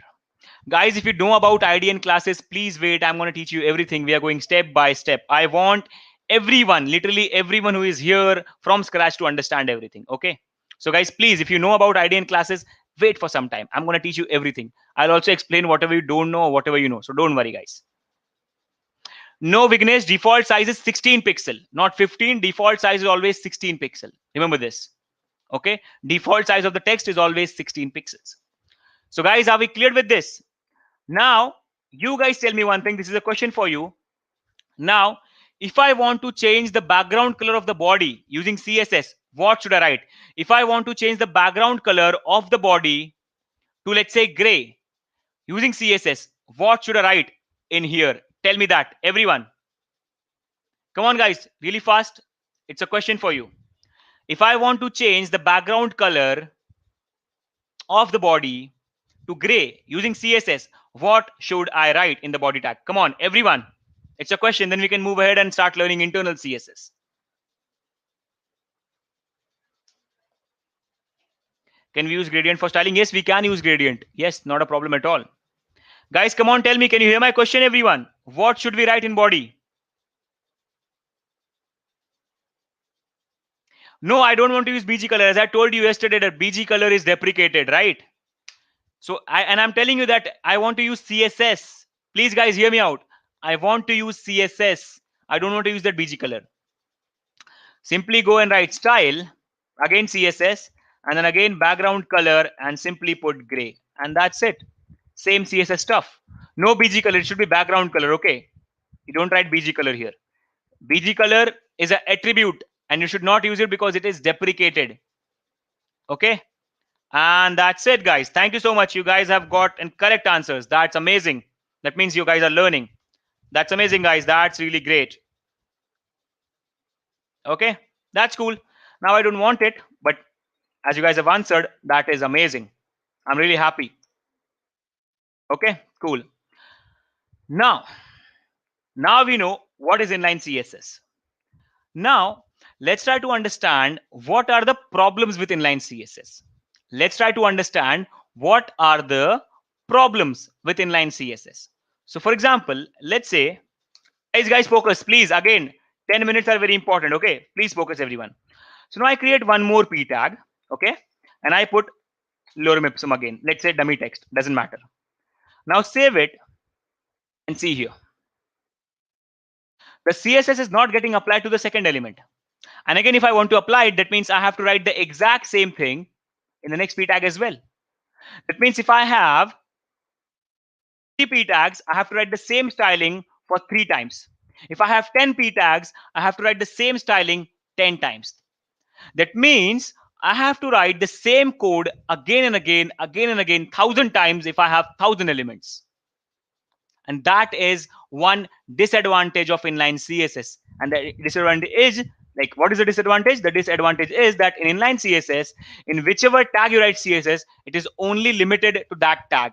Guys, if you know about IDN classes, please wait. I'm going to teach you everything. We are going step by step. I want everyone, literally everyone who is here from scratch to understand everything. Okay. So guys, please, if you know about IDN classes, wait for some time. I'm going to teach you everything. I'll also explain whatever you don't know or whatever you know. So don't worry, guys. No, Vignesh, default size is 16 pixel, not 15. Default size is always 16 pixel. Remember this. Okay. Default size of the text is always 16 pixels. So guys, are we clear with this? Now, you guys tell me one thing. This is a question for you. Now, if I want to change the background color of the body using CSS, what should I write? If I want to change the background color of the body to, let's say, gray using CSS, what should I write in here? Tell me that, everyone. Come on, guys, really fast. It's a question for you. If I want to change the background color of the body to gray using CSS, what should I write in the body tag? Come on, everyone. It's a question. Then we can move ahead and start learning internal CSS. Can we use gradient for styling? Yes, we can use gradient. Yes, not a problem at all. Guys, come on, tell me. Can you hear my question, everyone? What should we write in body? No, I don't want to use BG color. As I told you yesterday that BG color is deprecated, right? So I'm telling you that I want to use CSS. Please, guys, hear me out. I want to use CSS. I don't want to use that BG color. Simply go and write style, again CSS, and then again background color, and simply put gray. And that's it. Same CSS stuff. No BG color. It should be background color. Okay. You don't write BG color here. BG color is an attribute, and you should not use it because it is deprecated. Okay. And that's it, guys. Thank you so much. You guys have got correct answers. That's amazing. That means you guys are learning. That's amazing, guys. That's really great. Okay, that's cool. Now I don't want it, but as you guys have answered, that is amazing. I'm really happy. Okay, cool. Now we know what is inline CSS. Now let's try to understand what are the problems with inline CSS. Let's try to understand what are the problems with inline CSS. So for example, let's say, guys, focus, please. Again, 10 minutes are very important. Okay, please focus, everyone. So now I create one more p tag. Okay, and I put lorem ipsum again. Let's say dummy text, doesn't matter. Now save it and see here. The CSS is not getting applied to the second element. And again, if I want to apply it, that means I have to write the exact same thing in the next p tag as well. That means if I have 3 p tags, I have to write the same styling for 3 times. If I have 10 p tags, I have to write the same styling 10 times. That means I have to write the same code again and again, again and again, 1,000 times if I have 1,000 elements. And that is one disadvantage of inline CSS. And the disadvantage is, like, what is the disadvantage? The disadvantage is that in inline CSS, in whichever tag you write CSS, it is only limited to that tag.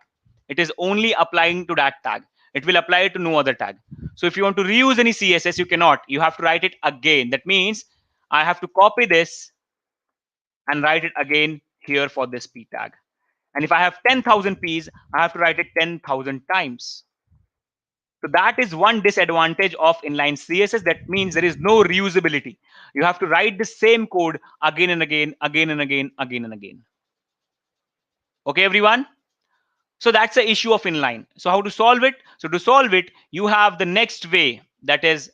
It is only applying to that tag. It will apply to no other tag. So if you want to reuse any CSS, you cannot. You have to write it again. That means I have to copy this and write it again here for this p tag. And if I have 10,000 p's, I have to write it 10,000 times. So that is one disadvantage of inline CSS. That means there is no reusability. You have to write the same code again and again, again and again, again and again. Okay, everyone? So that's the issue of inline. So how to solve it? So to solve it, you have the next way, that is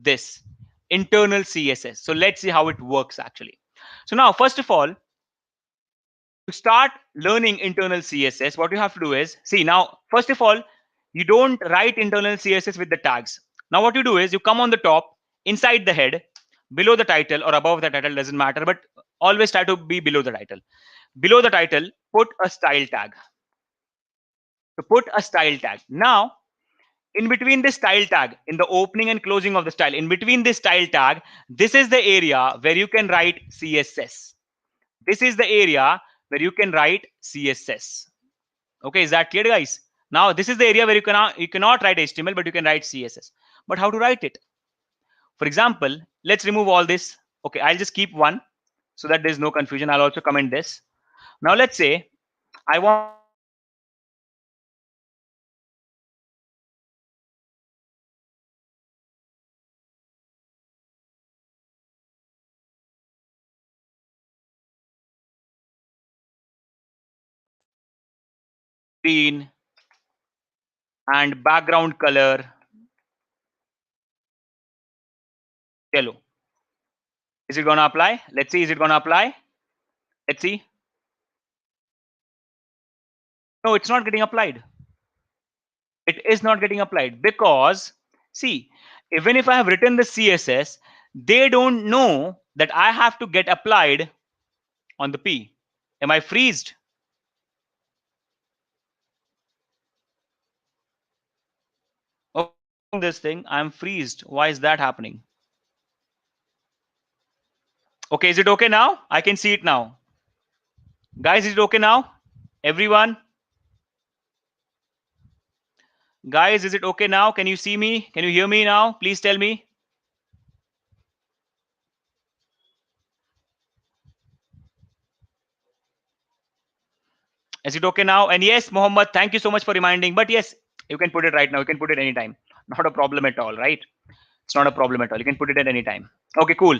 this internal CSS. So let's see how it works actually. So now, first of all, to start learning internal CSS, what you have to do is, see now, first of all, you don't write internal CSS with the tags. Now what you do is you come on the top, inside the head, below the title or above the title, doesn't matter, but always try to be below the title. Below the title, put a style tag. So put a style tag. Now, in between this style tag, in the opening and closing of the style, in between this style tag, this is the area where you can write CSS. This is the area where you can write CSS. Okay, is that clear, guys? Now this is the area where you cannot write HTML, but you can write CSS. But how to write it? For example, let's remove all this. Okay, I'll just keep one so that there's no confusion. I'll also comment this. Now let's say I want green and background color yellow. Is it gonna apply? Let's see. Is it gonna apply? Let's see. No, it's not getting applied. It is not getting applied because, see, even if I have written the CSS, they don't know that I have to get applied on the P. Am I freezed? Oh, this thing, I'm freezed. Why is that happening? Okay, is it okay now? I can see it now. Guys, is it okay now? Everyone? Guys, is it okay now? Can you see me? Can you hear me now? Please tell me. Is it okay now? And yes, Mohammed, thank you so much for reminding. But yes, you can put it right now. You can put it anytime. Not a problem at all, right? It's not a problem at all. You can put it at any time. Okay, cool.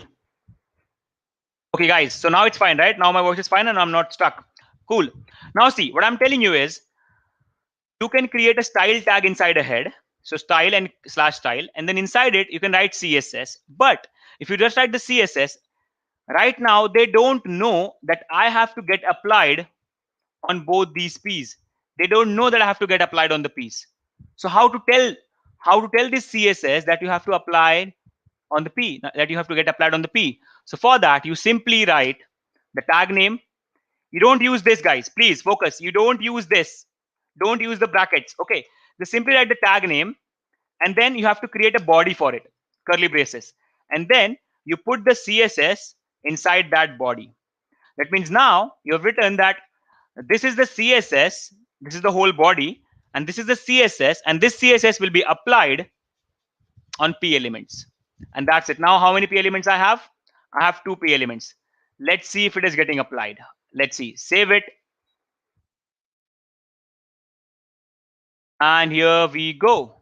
Okay, guys. So now it's fine, right? Now my voice is fine and I'm not stuck. Cool. Now see, what I'm telling you is you can create a style tag inside a head. So style and slash style. And then inside it, you can write CSS. But if you just write the CSS, right now they don't know that I have to get applied on both these P's. They don't know that I have to get applied on the P's. So how to tell this CSS that you have to apply on the P, that you have to get applied on the P? So for that, you simply write the tag name. You don't use this, guys. Please focus. You don't use this. Don't use the brackets. Okay. Just simply write the tag name, and then you have to create a body for it, curly braces, and then you put the CSS inside that body. That means now you have written that this is the CSS, this is the whole body, and this is the CSS, and this CSS will be applied on P elements. And that's it. Now, how many P elements I have? I have 2 P elements. Let's see if it is getting applied. Let's see. Save it. And here we go.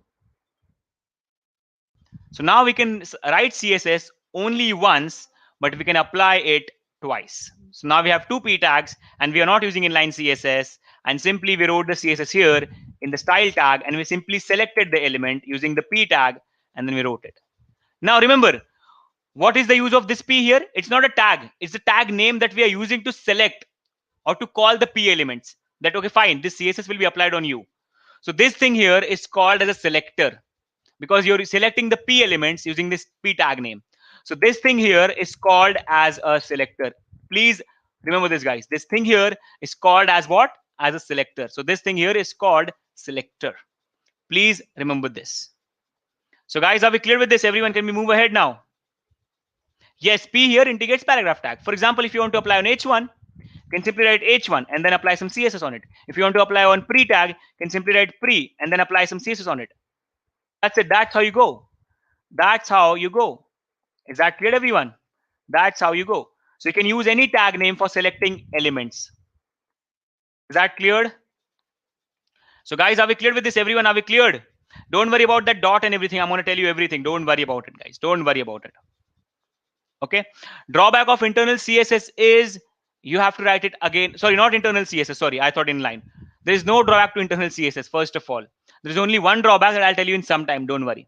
So now we can write CSS only once, but we can apply it twice. So now we have 2 P tags and we are not using inline CSS, and simply we wrote the CSS here in the style tag and we simply selected the element using the P tag and then we wrote it. Now remember, what is the use of this P here? It's not a tag. It's the tag name that we are using to select or to call the P elements. That, okay, fine, this CSS will be applied on you. So this thing here is called as a selector because you're selecting the P elements using this P tag name. So this thing here is called as a selector. Please Remember this, guys. This thing here is called as what? As a selector. So this thing here is called selector. Please remember this. So guys, are we clear with this? Everyone, can we move ahead now? Yes, P here integrates paragraph tag. For example, if you want to apply on H1, you can simply write H1 and then apply some CSS on it. If you want to apply on pre tag, you can simply write pre and then apply some CSS on it. That's it. That's how you go. That's how you go. Is that clear, everyone? That's how you go. So you can use any tag name for selecting elements. Is that cleared? So guys, are we cleared with this? Everyone, are we cleared? Don't worry about that dot and everything. I'm going to tell you everything. Don't worry about it, guys. Don't worry about it. Okay. Drawback of internal CSS is you have to write it again. Sorry, not internal CSS. Sorry, I thought inline. There is no drawback to internal CSS. First of all, there is only one drawback that I'll tell you in some time. Don't worry.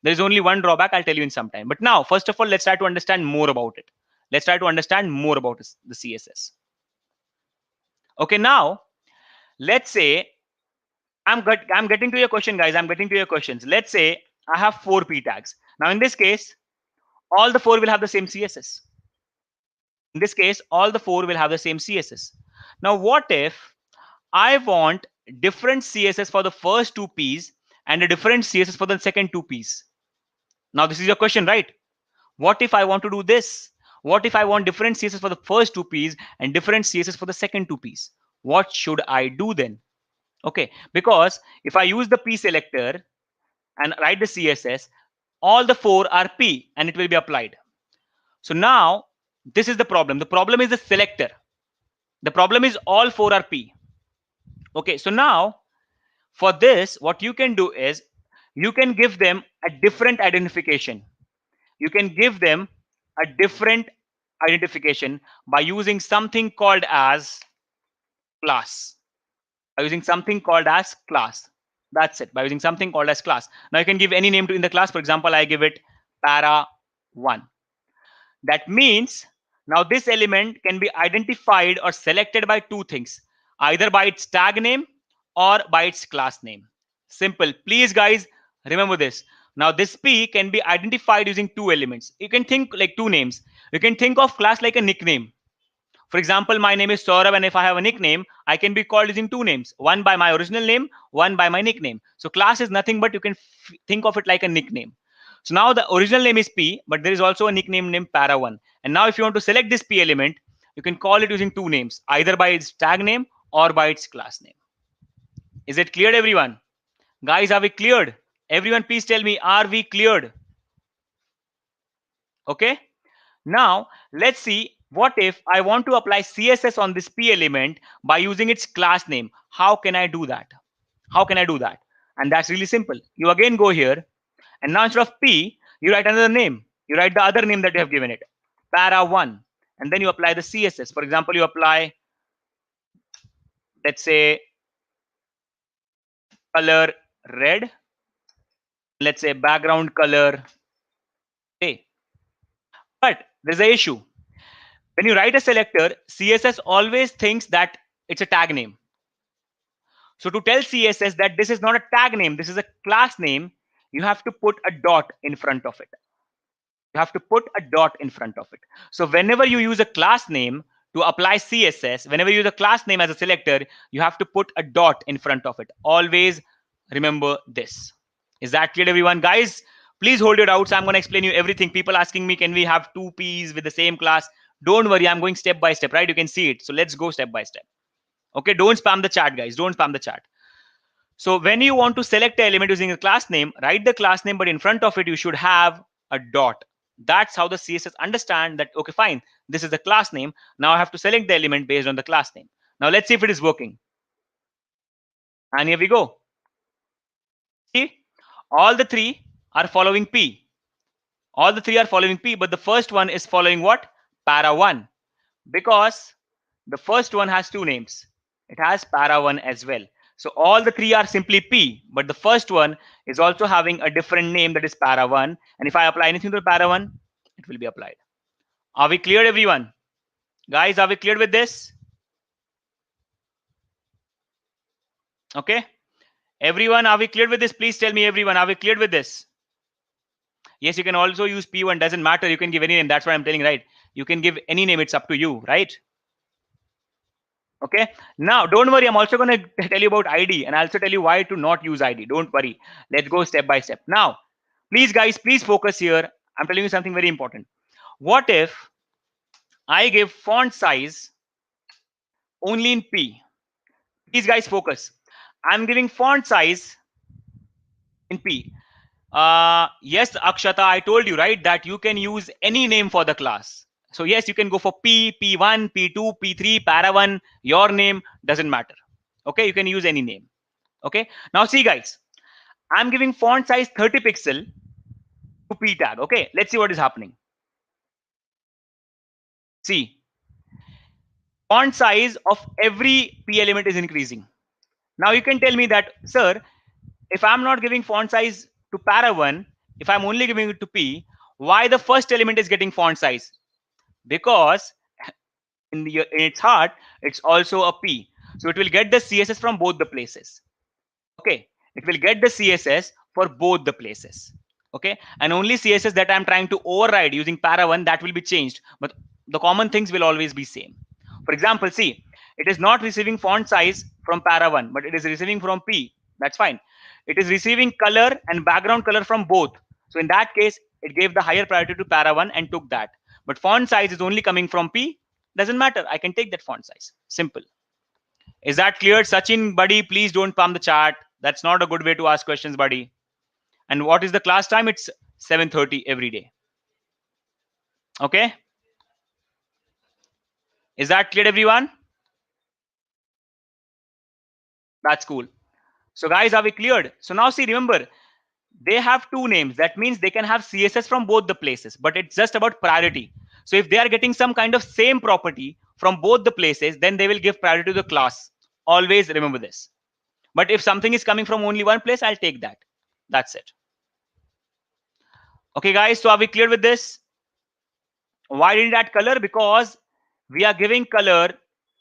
There is only one drawback. I'll tell you in some time. But now, first of all, let's try to understand more about it. Let's try to understand more about the CSS. Okay. Now, let's say I'm getting to your question, guys. I'm getting to your questions. Let's say I have 4 p tags. Now, in this case, all the 4 will have the same CSS. In this case, all the 4 will have the same CSS. Now, what if I want different CSS for the first 2 Ps and a different CSS for the second 2 Ps? Now, this is your question, right? What if I want to do this? What if I want different CSS for the first 2 Ps and different CSS for the second 2 Ps? What should I do then? Okay, because if I use the P selector and write the CSS, all the 4 are P and it will be applied. So now this is the problem. The problem is the selector. The problem is all 4 are P. Okay, so now for this, what you can do is you can give them a different identification. You can give them a different identification by using something called as class. By using something called as class. That's it. By using something called as class. Now you can give any name to in the class. For example, I give it para1. That means now this element can be identified or selected by 2 things, either by its tag name or by its class name. Simple. Please, guys, remember this. Now this P can be identified using 2 elements. You can think like 2 names. You can think of class like a nickname. For example, my name is Saurabh, and if I have a nickname, I can be called using 2 names, one by my original name, one by my nickname. So class is nothing but you can think of it like a nickname. So now the original name is P, but there is also a nickname named para1. And now if you want to select this P element, you can call it using 2 names, either by its tag name or by its class name. Is it cleared, everyone? Guys, are we cleared? Everyone, please tell me, are we cleared? Okay. Now, let's see what if I want to apply CSS on this P element by using its class name. How can I do that? How can I do that? And that's really simple. You again go here, and now instead of P, you write another name. You write the other name that you have given it, para1, and then you apply the CSS. For example, you apply, let's say, color red. Let's say background color gray. But there's an issue. When you write a selector, CSS always thinks that it's a tag name. So to tell CSS that this is not a tag name, this is a class name, you have to put a dot in front of it. You have to put a dot in front of it. So whenever you use a class name to apply CSS, whenever you use a class name as a selector, you have to put a dot in front of it. Always remember this. Is that clear, everyone? Guys, please hold your doubts. I'm going to explain you everything. People asking me, can we have 2 Ps with the same class? Don't worry, I'm going step by step, right? You can see it. So let's go step by step. Okay, don't spam the chat, guys. Don't spam the chat. So when you want to select an element using a class name, write the class name, but in front of it, you should have a dot. That's how the CSS understand that, okay, fine, this is the class name. Now I have to select the element based on the class name. Now let's see if it is working. And here we go. See, all the 3 are following P. All the 3 are following P, but the first one is following what? Para1. Because the first one has 2 names. It has para1 as well. So all the 3 are simply P, but the first one is also having a different name, that is para1. And if I apply anything to para1, it will be applied. Are we clear, everyone? Guys, are we clear with this? Okay. Everyone, are we clear with this? Please tell me, everyone, are we clear with this? Yes, you can also use P1. Doesn't matter. You can give any name. That's what I'm telling, right? You can give any name. It's up to you, right? Okay. Now, don't worry. I'm also going to tell you about ID and I'll also tell you why to not use ID. Don't worry. Let's go step by step. Now, please, guys, please focus here. I'm telling you something very important. What if I give font size only in P? Please, guys, focus. I'm giving font size in P. Yes, Akshata, I told you, right, that you can use any name for the class. So yes, you can go for P, P1, P2, P3, para 1, your name, doesn't matter. Okay, you can use any name. Okay, now see guys, I'm giving font size 30 pixel to P tag. Okay, let's see what is happening. See, font size of every P element is increasing. Now you can tell me that, sir, if I'm not giving font size to para 1, if I'm only giving it to P, why the first element is getting font size? Because in its heart, it's also a P. So it will get the CSS from both the places. Okay, it will get the CSS for both the places. Okay, and only CSS that I'm trying to override using para 1, that will be changed, but the common things will always be same. For example, see, it is not receiving font size from para 1, but it is receiving from P. That's fine. It is receiving color and background color from both. So in that case, it gave the higher priority to para 1 and took that. But font size is only coming from P. Doesn't matter. I can take that font size. Simple. Is that clear? Sachin, buddy, please don't pump the chat. That's not a good way to ask questions, buddy. And what is the class time? It's 7:30 every day. Okay. Is that clear, everyone? That's cool. So guys, are we cleared? So now see, remember, they have two names. That means they can have CSS from both the places, but it's just about priority. So if they are getting some kind of same property from both the places, then they will give priority to the class. Always remember this. But if something is coming from only one place, I'll take that. That's it. Okay, guys, so are we clear with this? Why didn't add color? Because we are giving color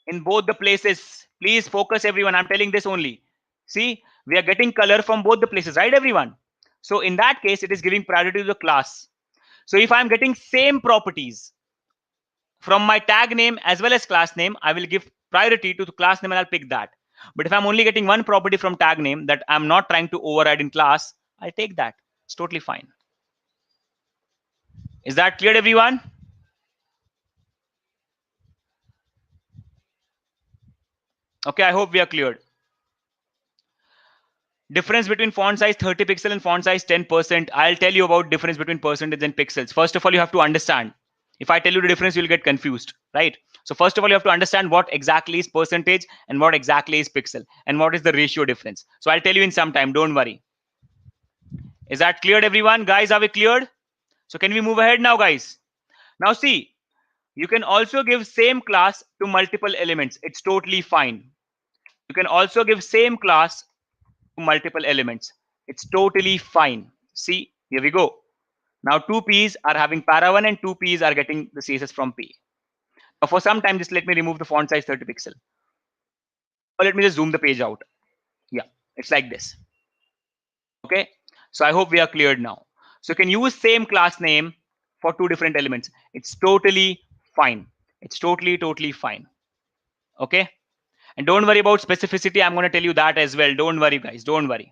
in both the places. Please focus, everyone. I'm telling this only. See, we are getting color from both the places, right, everyone? So in that case, it is giving priority to the class. So if I'm getting same properties from my tag name as well as class name, I will give priority to the class name and I'll pick that. But if I'm only getting one property from tag name that I'm not trying to override in class, I'll take that. It's totally fine. Is that clear, everyone? Okay, I hope we are cleared. Difference between font size 30 pixel and font size 10%. I'll tell you about difference between percentage and pixels. First of all, you have to understand. If I tell you the difference, you'll get confused, right? So first of all, you have to understand what exactly is percentage and what exactly is pixel and what is the ratio difference. So I'll tell you in some time. Don't worry. Is that cleared, everyone? Guys, are we cleared? So can we move ahead now, guys? Now see, you can also give same class to multiple elements. It's totally fine. You can also give same class to multiple elements. It's totally fine. See, here we go. Now two P's are having para 1 and two P's are getting the CSS from P. Now for some time, just let me remove the font size 30 pixel. Or let me just zoom the page out. Yeah, it's like this. Okay. So I hope we are cleared now. So you can use same class name for two different elements. It's totally fine. It's totally fine. Okay. And don't worry about specificity. I'm going to tell you that as well. Don't worry, guys. Don't worry.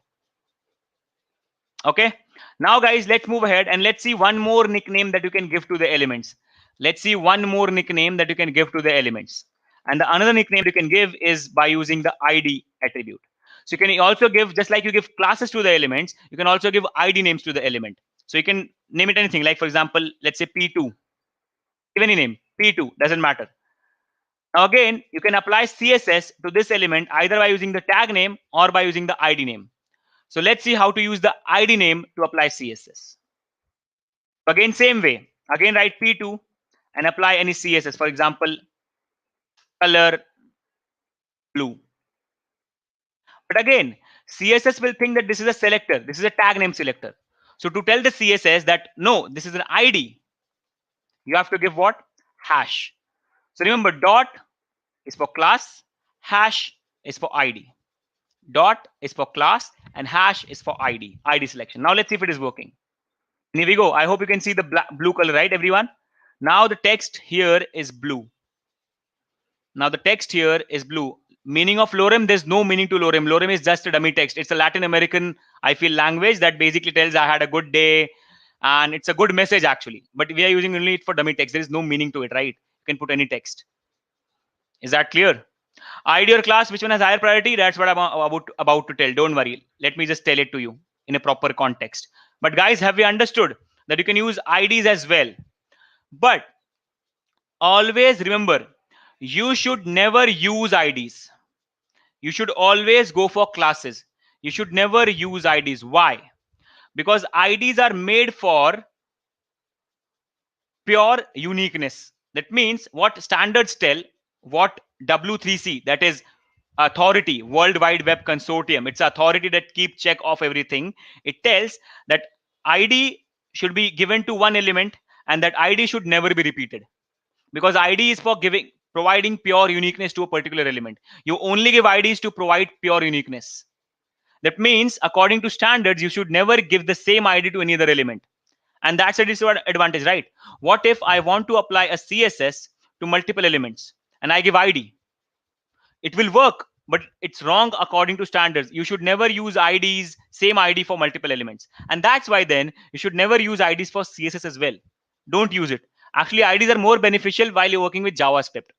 Okay. Now, guys, let's move ahead and let's see one more nickname that you can give to the elements. Let's see one more nickname that you can give to the elements. And the another nickname you can give is by using the ID attribute. So you can also give, just like you give classes to the elements, you can also give ID names to the element. So you can name it anything. Like, for example, let's say P2. Give any name. P2. Doesn't matter. Now, again, you can apply CSS to this element either by using the tag name or by using the ID name. So let's see how to use the ID name to apply CSS. Again, same way. Again, write P2 and apply any CSS. For example, color blue. But again, CSS will think that this is a selector. This is a tag name selector. So to tell the CSS that no, this is an ID, you have to give what? Hash. So remember, dot is for class, hash is for ID. Dot is for class and hash is for ID selection. Now let's see if it is working. And here we go. I hope you can see the blue color, right, everyone? Now the text here is blue. Now the text here is blue. Meaning of lorem, there's no meaning to lorem. Lorem is just a dummy text. It's a Latin American, I feel, language that basically tells I had a good day, and it's a good message actually. But we are using only it for dummy text. There is no meaning to it, right? You can put any text. Is that clear? ID or class, which one has higher priority? That's what I'm about to tell. Don't worry. Let me just tell it to you in a proper context. But guys, have you understood that you can use IDs as well? But always remember, you should never use IDs. You should always go for classes. You should never use IDs. Why? Because IDs are made for pure uniqueness. That means what standards tell, what W3C, that is authority, World Wide Web Consortium, it's authority that keep check of everything. It tells that ID should be given to one element, and that ID should never be repeated, because ID is for providing pure uniqueness to a particular element. You only give IDs to provide pure uniqueness. That means according to standards, you should never give the same ID to any other element. And that's a disadvantage, right? What if I want to apply a CSS to multiple elements and I give ID? It will work, but it's wrong according to standards. You should never use IDs, same ID for multiple elements. And that's why then you should never use IDs for CSS as well. Don't use it. Actually, IDs are more beneficial while you're working with JavaScript.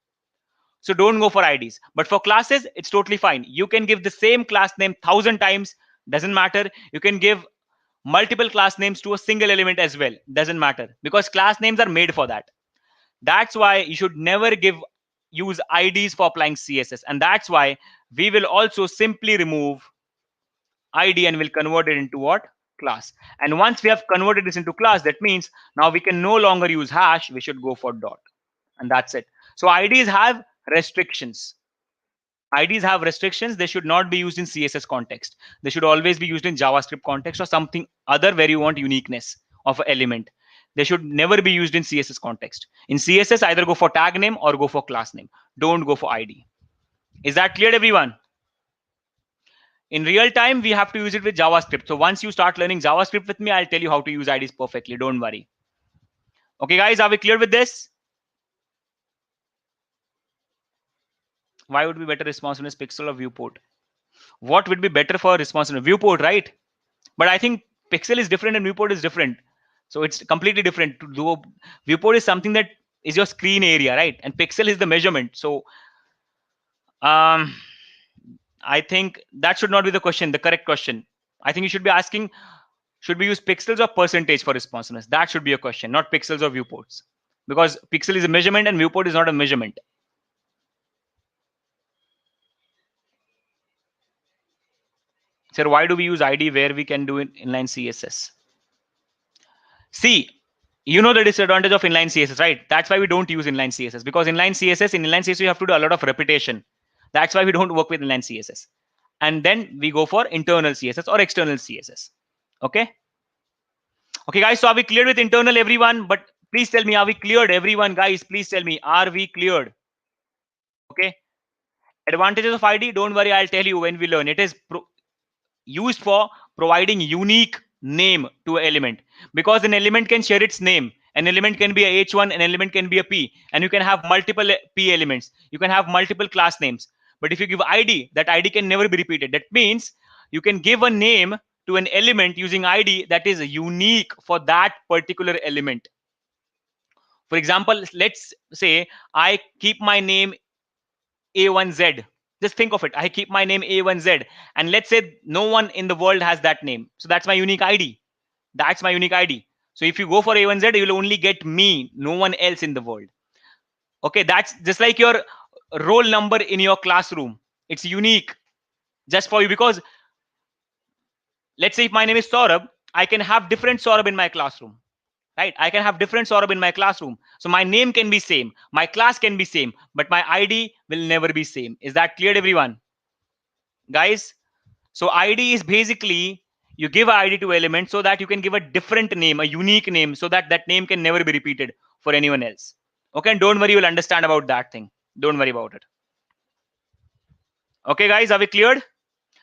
So don't go for IDs. But for classes, it's totally fine. You can give the same class name 1,000 times, doesn't matter. You can give multiple class names to a single element as well, doesn't matter, because class names are made for that. That's why you should never use IDs for applying CSS. And that's why we will also simply remove ID and we'll convert it into what? Class. And once we have converted this into class, that means now we can no longer use hash, we should go for dot. And that's it. So IDs have restrictions. IDs have restrictions. They should not be used in CSS context. They should always be used in JavaScript context or something other where you want uniqueness of an element. They should never be used in CSS context. In CSS, either go for tag name or go for class name. Don't go for ID. Is that clear, everyone? In real time, we have to use it with JavaScript. So once you start learning JavaScript with me, I'll tell you how to use IDs perfectly. Don't worry. Okay, guys, are we clear with this? Why would be better responsiveness, pixel or viewport? What would be better for responsiveness? Viewport, right? But I think pixel is different and viewport is different. So it's completely different. To do viewport is something that is your screen area, right? And pixel is the measurement. So I think that should not be the question, the correct question. I think you should be asking, should we use pixels or percentage for responsiveness? That should be a question, not pixels or viewports. Because pixel is a measurement and viewport is not a measurement. Sir, why do we use ID where we can do it inline CSS? See, you know the disadvantage of inline CSS, right? That's why we don't use inline CSS, because in inline CSS you have to do a lot of repetition. That's why we don't work with inline CSS. And then we go for internal CSS or external CSS. Okay. Okay, guys. So are we cleared with internal, everyone? But please tell me, are we cleared, everyone? Guys, please tell me, are we cleared? Okay. Advantages of ID. Don't worry, I'll tell you when we learn. It is used for providing unique name to an element, because an element can share its name. An element can be a h1, an element can be a p, and you can have multiple p elements. You can have multiple class names. But if you give ID, that ID can never be repeated. That means you can give a name to an element using ID that is unique for that particular element. For example, let's say I keep my name A1Z. Just think of it. I keep my name A1Z, and let's say no one in the world has that name. So that's my unique ID. That's my unique ID. So if you go for A1Z, you will only get me, no one else in the world. Okay, that's just like your roll number in your classroom. It's unique just for you, because let's say if my name is Saurabh, I can have different Saurabh in my classroom. Right? I can have different Saurabh in my classroom. So my name can be same, my class can be same, but my ID will never be same. Is that clear, everyone? Guys, so ID is basically you give an ID to element so that you can give a different name, a unique name, so that that name can never be repeated for anyone else. Okay, and don't worry, you'll understand about that thing. Don't worry about it. Okay, guys, are we cleared?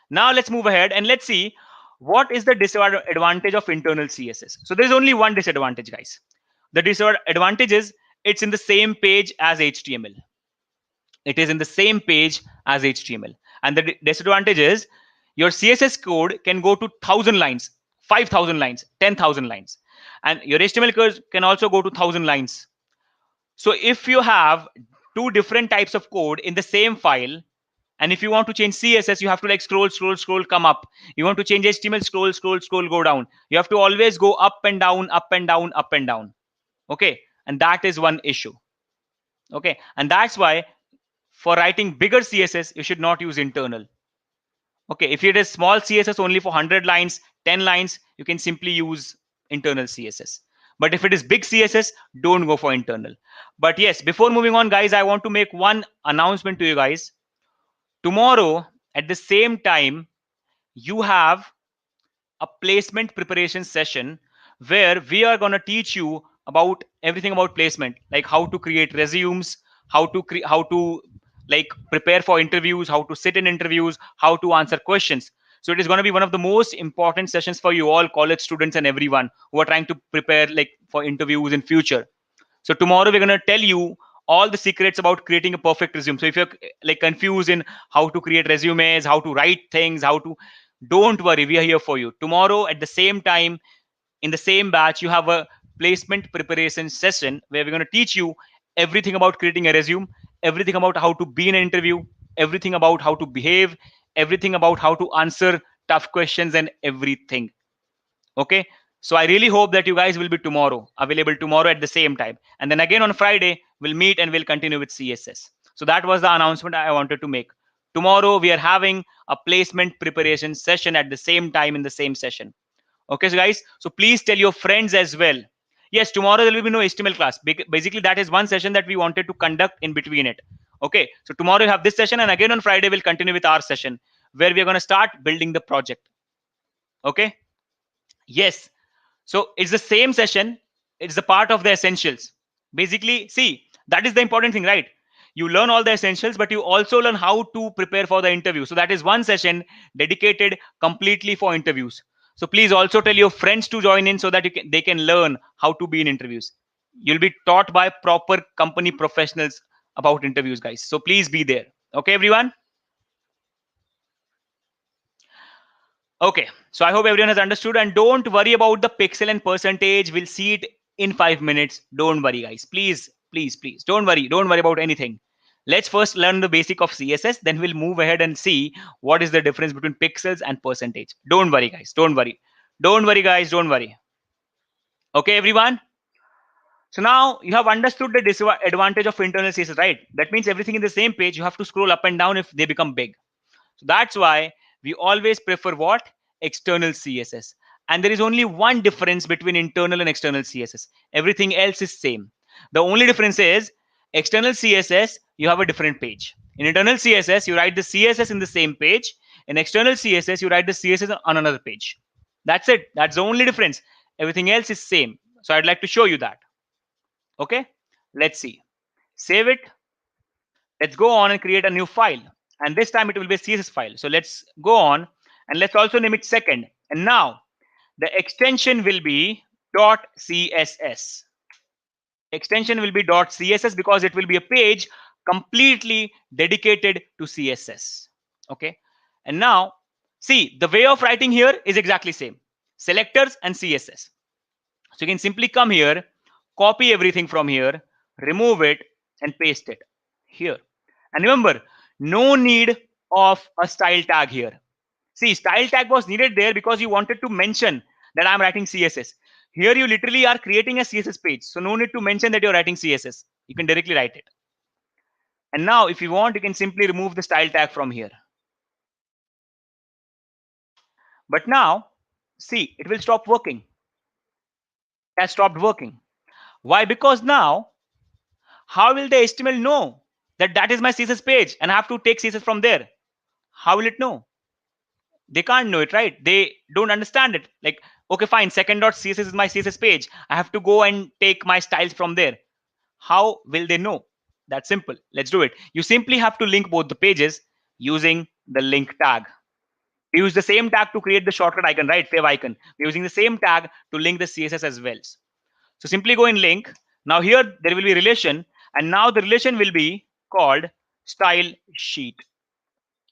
Now let's move ahead and let's see what is the disadvantage of internal CSS. So there's only one disadvantage, guys. The disadvantage is it's in the same page as HTML. It is in the same page as HTML. And the disadvantage is your CSS code can go to 1,000 lines, 5,000 lines, 10,000 lines. And your HTML code can also go to 1,000 lines. So if you have two different types of code in the same file, and if you want to change CSS, you have to like scroll, scroll, scroll, come up. You want to change HTML, scroll, scroll, scroll, go down. You have to always go up and down, up and down, up and down. Okay. And that is one issue. Okay. And that's why for writing bigger CSS, you should not use internal. Okay. If it is small CSS only for 100 lines, 10 lines, you can simply use internal CSS. But if it is big CSS, don't go for internal. But yes, before moving on, guys, I want to make one announcement to you guys. Tomorrow at the same time, you have a placement preparation session where we are going to teach you about everything about placement, like how to create resumes, how to like prepare for interviews, how to sit in interviews, how to answer questions. So it is going to be one of the most important sessions for you all college students and everyone who are trying to prepare like for interviews in future. So tomorrow we're going to tell you all the secrets about creating a perfect resume. So if you're like confused in how to create resumes, how to write things, how to, don't worry, we are here for you. Tomorrow at the same time, in the same batch, you have a placement preparation session where we're going to teach you everything about creating a resume, everything about how to be in an interview, everything about how to behave, everything about how to answer tough questions and everything. Okay. So I really hope that you guys will be tomorrow, available tomorrow at the same time. And then again on Friday, we'll meet and we'll continue with CSS. So that was the announcement I wanted to make. Tomorrow, we are having a placement preparation session at the same time in the same session. Okay, so guys, so please tell your friends as well. Yes, tomorrow there will be no HTML class. Basically, that is one session that we wanted to conduct in between it. Okay, so tomorrow you have this session, and again on Friday, we'll continue with our session where we're going to start building the project. Okay, yes. So it's the same session. It's the part of the essentials. Basically, see, that is the important thing, right? You learn all the essentials, but you also learn how to prepare for the interview. So that is one session dedicated completely for interviews. So please also tell your friends to join in so that they can learn how to be in interviews. You'll be taught by proper company professionals about interviews, guys. So please be there. Okay, everyone? Okay, so I hope everyone has understood, and don't worry about the pixel and percentage. We'll see it in 5 minutes. Don't worry, guys. Please, please, please. Don't worry. Don't worry about anything. Let's first learn the basic of CSS. Then we'll move ahead and see what is the difference between pixels and percentage. Don't worry, guys. Don't worry. Don't worry, guys. Don't worry. Okay, everyone? So now you have understood the disadvantage of internal CSS, right? That means everything in the same page, you have to scroll up and down if they become big. So that's why we always prefer what? External CSS. And there is only one difference between internal and external CSS. Everything else is same. The only difference is external CSS, you have a different page. In internal CSS, you write the CSS in the same page. In external CSS, you write the CSS on another page. That's it. That's the only difference. Everything else is same. So I'd like to show you that. Okay, let's see. Save it. Let's go on and create a new file. And this time it will be a CSS file. So let's go on and let's also name it second. And now the extension will be .css. Extension will be .css because it will be a page completely dedicated to CSS. Okay. And now see, the way of writing here is exactly same. Selectors and CSS. So you can simply come here, copy everything from here, remove it and paste it here. And remember, no need of a style tag here. See, style tag was needed there because you wanted to mention that I'm writing CSS. Here you literally are creating a CSS page. So no need to mention that you're writing CSS. You can directly write it. And now if you want, you can simply remove the style tag from here. But now, see, it will stop working. It has stopped working. Why? Because now, how will the HTML know that that is my CSS page and I have to take CSS from there? How will it know? They can't know it, right? They don't understand it. Like, okay, fine, second.css is my CSS page. I have to go and take my styles from there. How will they know? That's simple. Let's do it. You simply have to link both the pages using the link tag. We use the same tag to create the shortcut icon, right? Fav icon. We're using the same tag to link the CSS as well. So simply go in link. Now here there will be relation, and now the relation will be called style sheet.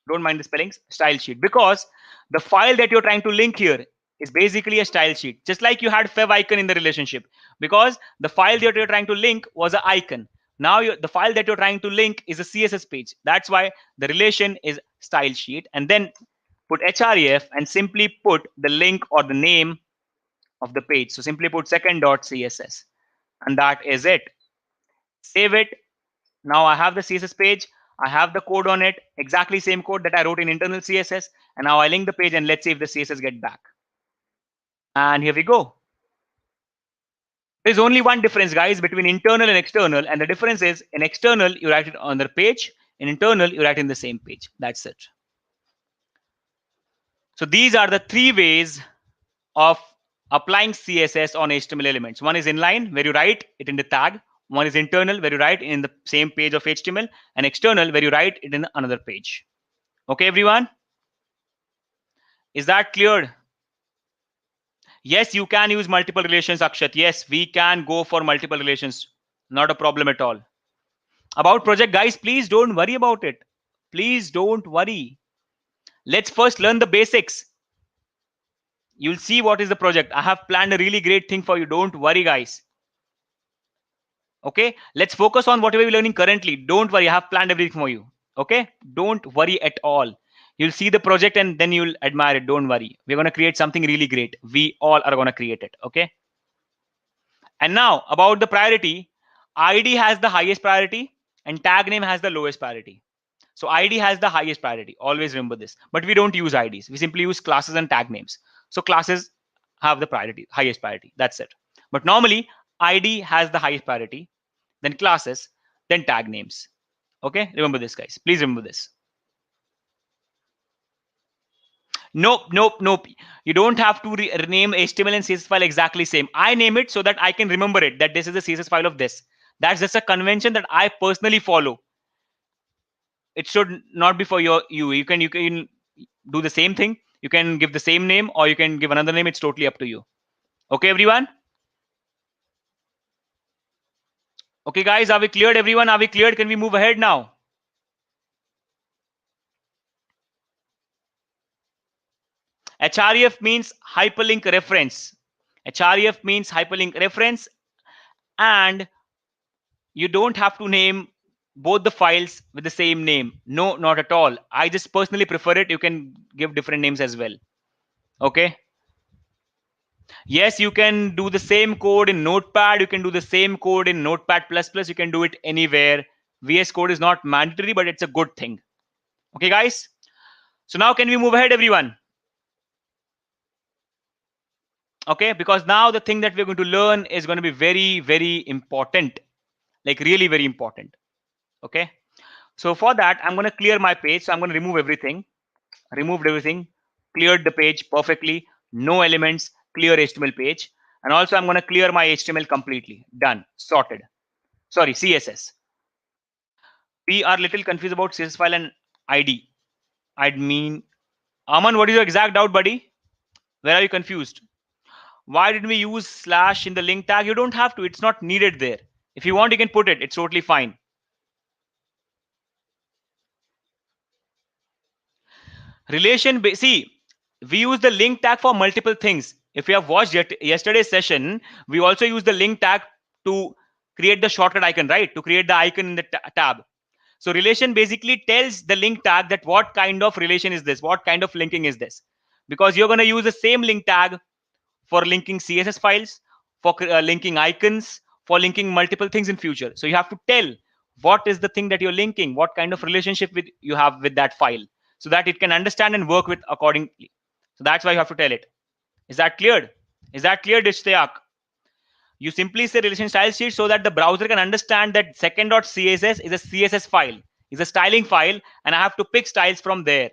Don't mind the spellings, style sheet, because the file that you're trying to link here is basically a style sheet, just like you had fev icon in the relationship, because the file that you're trying to link was an icon. Now the file that you're trying to link is a CSS page. That's why the relation is style sheet. And then put href and simply put the link or the name of the page. So simply put second.css, and that is it. Save it. Now I have the CSS page. I have the code on it, exactly same code that I wrote in internal CSS. And now I link the page, and let's see if the CSS get back. And here we go. There's only one difference, guys, between internal and external. And the difference is, in external, you write it on the page. In internal, you write in the same page. That's it. So these are the three ways of applying CSS on HTML elements. One is inline, where you write it in the tag. One is internal, where you write in the same page of HTML. And external, where you write it in another page. Okay, everyone? Is that clear? Yes, you can use multiple relations, Akshat. Yes, we can go for multiple relations. Not a problem at all. About project, guys, please don't worry about it. Please don't worry. Let's first learn the basics. You'll see what is the project. I have planned a really great thing for you. Don't worry, guys. Okay, let's focus on whatever we're learning currently. Don't worry, I have planned everything for you. Okay, don't worry at all. You'll see the project and then you'll admire it. Don't worry. We're going to create something really great. We all are going to create it. Okay. And now about the priority, ID has the highest priority and tag name has the lowest priority. So ID has the highest priority. Always remember this. But we don't use IDs. We simply use classes and tag names. So classes have the priority, highest priority. That's it. But normally ID has the highest priority, then classes, then tag names. Okay, remember this, guys. Please remember this. Nope, nope, nope. You don't have to rename HTML and CSS file exactly same. I name it so that I can remember it, that this is the CSS file of this. That's just a convention that I personally follow. It should not be for you. You can do the same thing. You can give the same name or you can give another name. It's totally up to you. Okay, everyone? Okay, guys, are we cleared, everyone? Are we cleared? Can we move ahead now? href means hyperlink reference. href means hyperlink reference, and you don't have to name both the files with the same name. No, not at all. I just personally prefer it. You can give different names as well. Okay. Yes, you can do the same code in Notepad. You can do the same code in Notepad++. You can do it anywhere. VS Code is not mandatory, but it's a good thing. Okay, guys. So now can we move ahead, everyone? Okay, because now the thing that we're going to learn is going to be very, very important. Like really very important. Okay. So for that, I'm going to clear my page. So I'm going to remove everything. Removed everything. Cleared the page perfectly. No elements. Clear HTML page. And also I'm going to clear my HTML completely. Done. Sorted. Sorry, CSS. We are little confused about CSS file and ID. I mean, Aman, what is your exact doubt, buddy? Where are you confused? Why didn't we use slash in the link tag? You don't have to. It's not needed there. If you want, you can put it. It's totally fine. See, we use the link tag for multiple things. If you have watched yesterday's session, we also use the link tag to create the shortcut icon, right? To create the icon in the tab. So relation basically tells the link tag that what kind of relation is this? What kind of linking is this? Because you're going to use the same link tag for linking CSS files, for linking icons, for linking multiple things in future. So you have to tell what is the thing that you're linking, what kind of relationship you have with that file, so that it can understand and work with accordingly. So that's why you have to tell it. Is that clear? Is that clear, Dishtayak? You simply say relation style sheet so that the browser can understand that second.css is a CSS file, is a styling file, and I have to pick styles from there.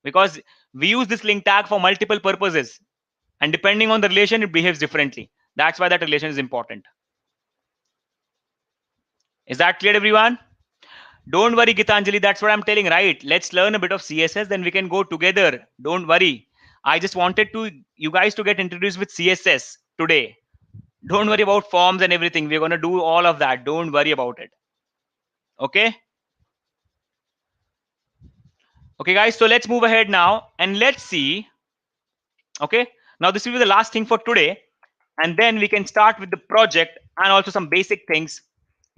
Because we use this link tag for multiple purposes. And depending on the relation, it behaves differently. That's why that relation is important. Is that clear, everyone? Don't worry, Gitanjali. That's what I'm telling, right? Let's learn a bit of CSS, then we can go together. Don't worry. I just wanted you guys to get introduced with CSS today. Don't worry about forms and everything. We're going to do all of that. Don't worry about it. Okay? Okay, guys, so let's move ahead now and let's see. Okay, now this will be the last thing for today, and then we can start with the project and also some basic things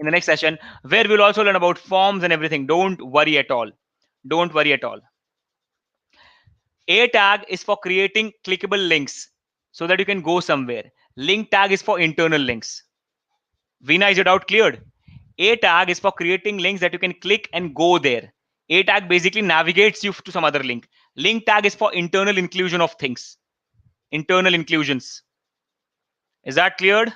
in the next session where we'll also learn about forms and everything. Don't worry at all. Don't worry at all. A tag is for creating clickable links so that you can go somewhere. Link tag is for internal links. Veena, is your doubt cleared? A tag is for creating links that you can click and go there. A tag basically navigates you to some other link. Link tag is for internal inclusion of things. Internal inclusions. Is that cleared?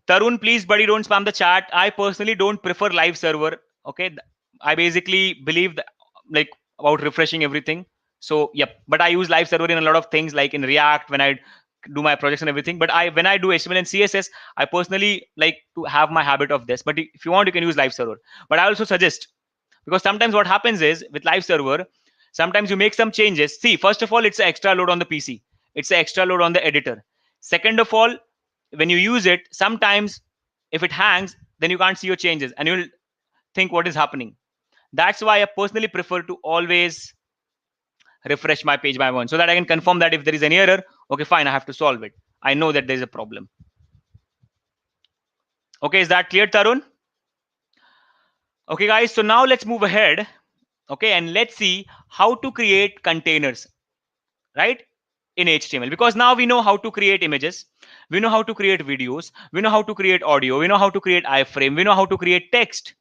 Tarun, please, buddy, don't spam the chat. I personally don't prefer live server. Okay, I basically believe that, like, about refreshing everything. So yep, but I use live server in a lot of things, like in React when I do my projects and everything. But when I do HTML and CSS, I personally like to have my habit of this. But if you want, you can use live server. But I also suggest, because sometimes what happens is with live server, sometimes you make some changes. See, first of all, it's an extra load on the PC. It's an extra load on the editor. Second of all, when you use it, sometimes if it hangs, then you can't see your changes and you'll think what is happening. That's why I personally prefer to always refresh my page by one so that I can confirm that if there is any error, okay, fine, I have to solve it. I know that there's a problem. Okay, is that clear, Tarun? Okay, guys, so now let's move ahead. Okay, and let's see how to create containers, right, in HTML, because now we know how to create images, we know how to create videos, we know how to create audio, we know how to create iframe, we know how to create text.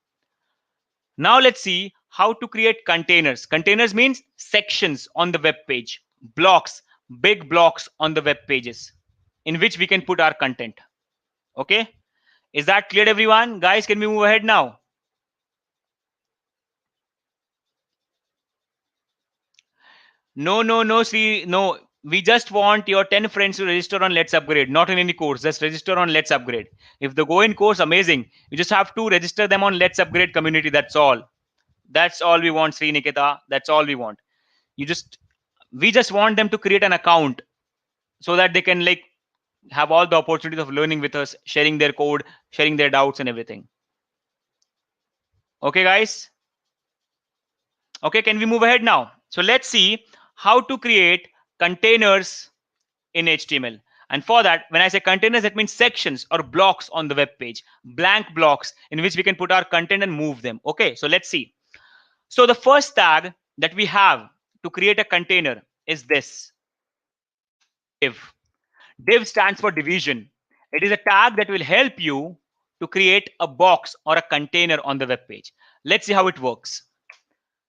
Now let's see how to create containers. Containers means sections on the web page, blocks, big blocks on the web pages in which we can put our content. Okay, is that clear, everyone? Guys, can we move ahead now? No, see, no. We just want your 10 friends to register on Let's Upgrade, not in any course. Just register on Let's Upgrade. If they go in course, amazing. You just have to register them on Let's Upgrade community. That's all. That's all we want, Sri Nikita. That's all we want. We just want them to create an account so that they can like have all the opportunities of learning with us, sharing their code, sharing their doubts and everything. Okay, guys. Okay, can we move ahead now? So let's see how to create containers in HTML. And for that, when I say containers, that means sections or blocks on the web page, blank blocks in which we can put our content and move them. Okay, so let's see. So the first tag that we have to create a container is this div. Div stands for division. It is a tag that will help you to create a box or a container on the web page. Let's see how it works.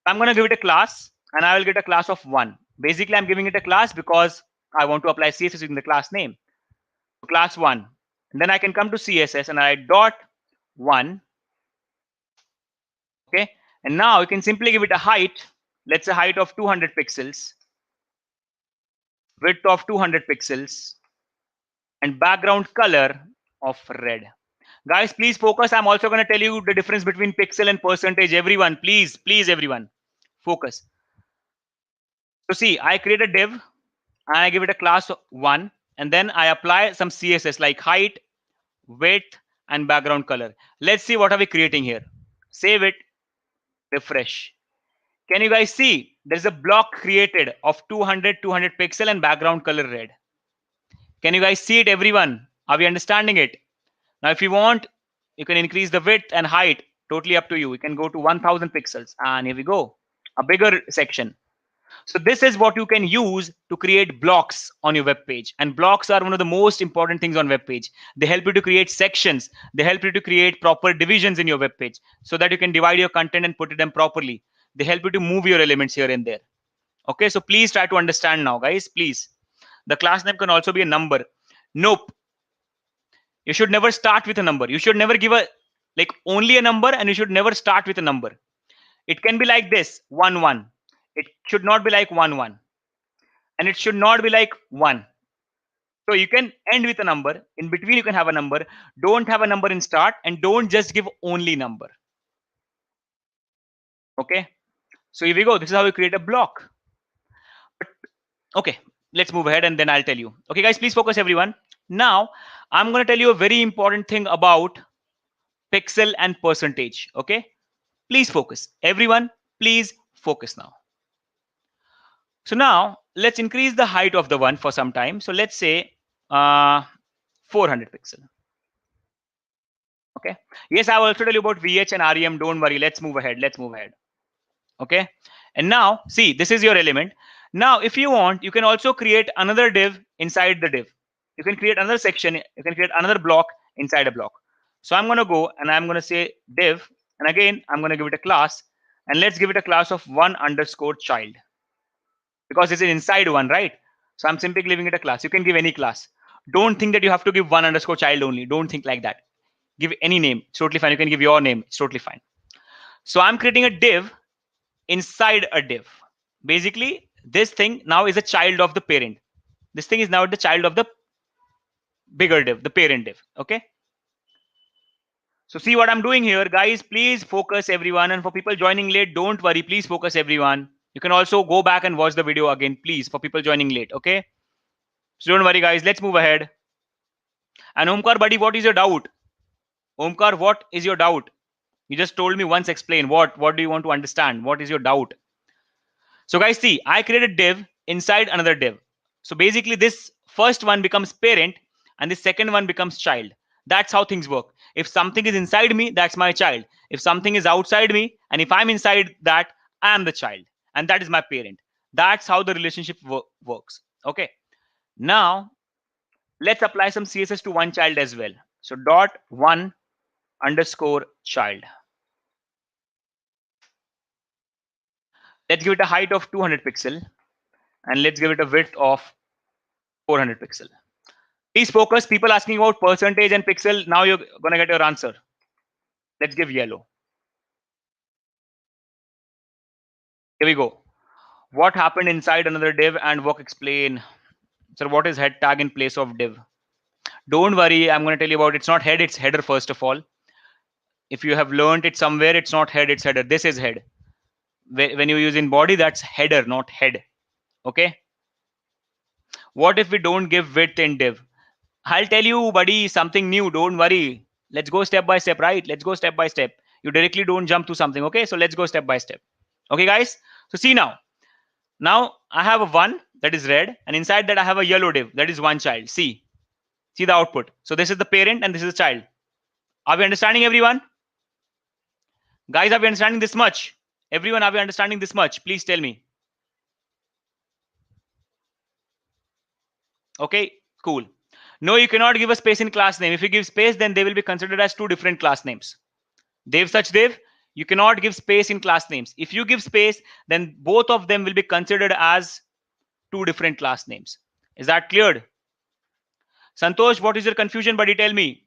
I'm going to give it a class and I will get a class of 1. Basically, I'm giving it a class because I want to apply CSS using the class name. So class 1. And then I can come to CSS and I write dot 1. Okay. And now you can simply give it a height. Let's say height of 200 pixels, width of 200 pixels, and background color of red. Guys, please focus. I'm also going to tell you the difference between pixel and percentage. Everyone, please, everyone, focus. So see, I create a div and I give it a class 1, and then I apply some CSS like height, width, and background color. Let's see what are we creating here. Save it, refresh. Can you guys see? There's a block created of 200 pixel and background color red. Can you guys see it, everyone? Are we understanding it? Now, if you want, you can increase the width and height. Totally up to you. You can go to 1000 pixels, and here we go, a bigger section. So this is what you can use to create blocks on your web page. And blocks are one of the most important things on web page. They help you to create sections. They help you to create proper divisions in your web page so that you can divide your content and put them properly. They help you to move your elements here and there. Okay, so please try to understand now, guys, please. The class name can also be a number. Nope. You should never start with a number. You should never give a like only a number, and you should never start with a number. It can be like this, 1 1. It should not be like 1 1. And it should not be like 1. So you can end with a number. In between, you can have a number. Don't have a number in start, and don't just give only number. Okay. So here we go. This is how we create a block. Okay, let's move ahead and then I'll tell you. Okay, guys, please focus, everyone. Now, I'm going to tell you a very important thing about pixel and percentage. Okay, please focus, everyone. Please focus now. So now let's increase the height of the one for some time. So let's say 400 pixel. Okay. Yes, I will also tell you about VH and REM. Don't worry. Let's move ahead. Let's move ahead. Okay. And now see, this is your element. Now, if you want, you can also create another div inside the div. You can create another section. You can create another block inside a block. So I'm going to go and I'm going to say div. And again, I'm going to give it a class. And let's give it a class of one underscore child. Because it's an inside one, right? So I'm simply giving it a class. You can give any class. Don't think that you have to give one underscore child only. Don't think like that. Give any name. It's totally fine. You can give your name. It's totally fine. So I'm creating a div inside a div. Basically, this thing now is a child of the parent. This thing is now the child of the bigger div, the parent div. Okay. So see what I'm doing here, guys. Please focus everyone. And for people joining late, don't worry. Please focus everyone. You can also go back and watch the video again, please, for people joining late. Okay. So don't worry, guys. Let's move ahead. And Omkar, buddy, what is your doubt? Omkar, what is your doubt? You just told me once. Explain what do you want to understand? What is your doubt? So guys, see, I created a div inside another div. So basically this first one becomes parent and the second one becomes child. That's how things work. If something is inside me, that's my child. If something is outside me, and if I'm inside that, I am the child. And that is my parent. That's how the relationship works. Okay. Now, let's apply some CSS to one child as well. So dot one underscore child. Let's give it a height of 200 pixel and let's give it a width of 400 pixel. Please focus. People asking about percentage and pixel. Now you're gonna get your answer. Let's give yellow. Here we go. What happened inside another div and work explain. So what is head tag in place of div? Don't worry, I'm going to tell you about it's not head, it's header first of all. If you have learned it somewhere, it's not head, it's header. This is head. When you use in body, that's header, not head. Okay. What if we don't give width in div? I'll tell you, buddy, something new. Don't worry. Let's go step by step, right? Let's go step by step. You directly don't jump to something. Okay. So let's go step by step. Okay, guys. So see now. Now I have a one that is red, and inside that I have a yellow div that is one child. See the output. So this is the parent and this is the child. Are we understanding, everyone? Guys, are we understanding this much? Everyone, are we understanding this much? Please tell me. Okay, cool. No, you cannot give a space in class name. If you give space, then they will be considered as two different class names. Dev such dev, you cannot give space in class names. If you give space, then both of them will be considered as two different class names. Is that cleared? Santosh, what is your confusion, buddy? Tell me.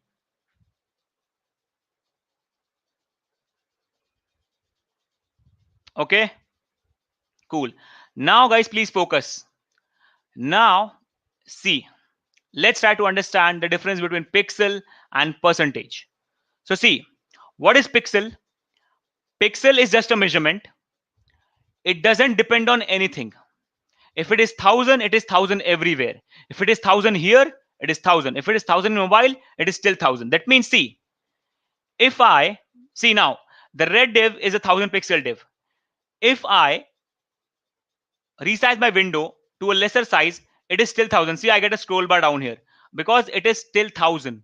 Okay, cool. Now, guys, please focus. Now, see, let's try to understand the difference between pixel and percentage. So see, what is pixel? Pixel is just a measurement. It doesn't depend on anything. If it is 1000, it is 1000 everywhere. If it is 1000 here, it is 1000. If it is 1000 in mobile, it is still 1000. That means, see, if I see now, the red div is a 1000 pixel div. If I resize my window to a lesser size, it is still 1000. See, I get a scroll bar down here because it is still 1000.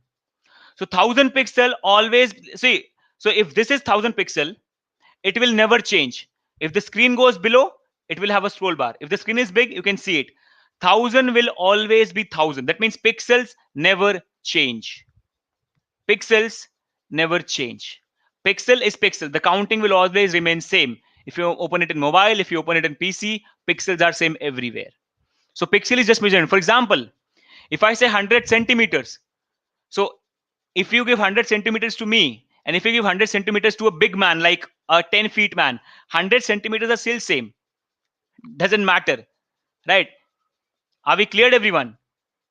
So 1000 pixel always, see, so if this is 1000 pixel, it will never change. If the screen goes below, it will have a scroll bar. If the screen is big, you can see it. 1000 will always be 1000. That means pixels never change. Pixels never change. Pixel is pixel. The counting will always remain same. If you open it in mobile, if you open it in PC, pixels are same everywhere. So pixel is just measurement. For example, if I say 100 centimeters, so if you give 100 centimeters to me, and if you give 100 centimeters to a big man, like a 10 feet man, 100 centimeters are still same. Doesn't matter, right? Are we cleared, everyone?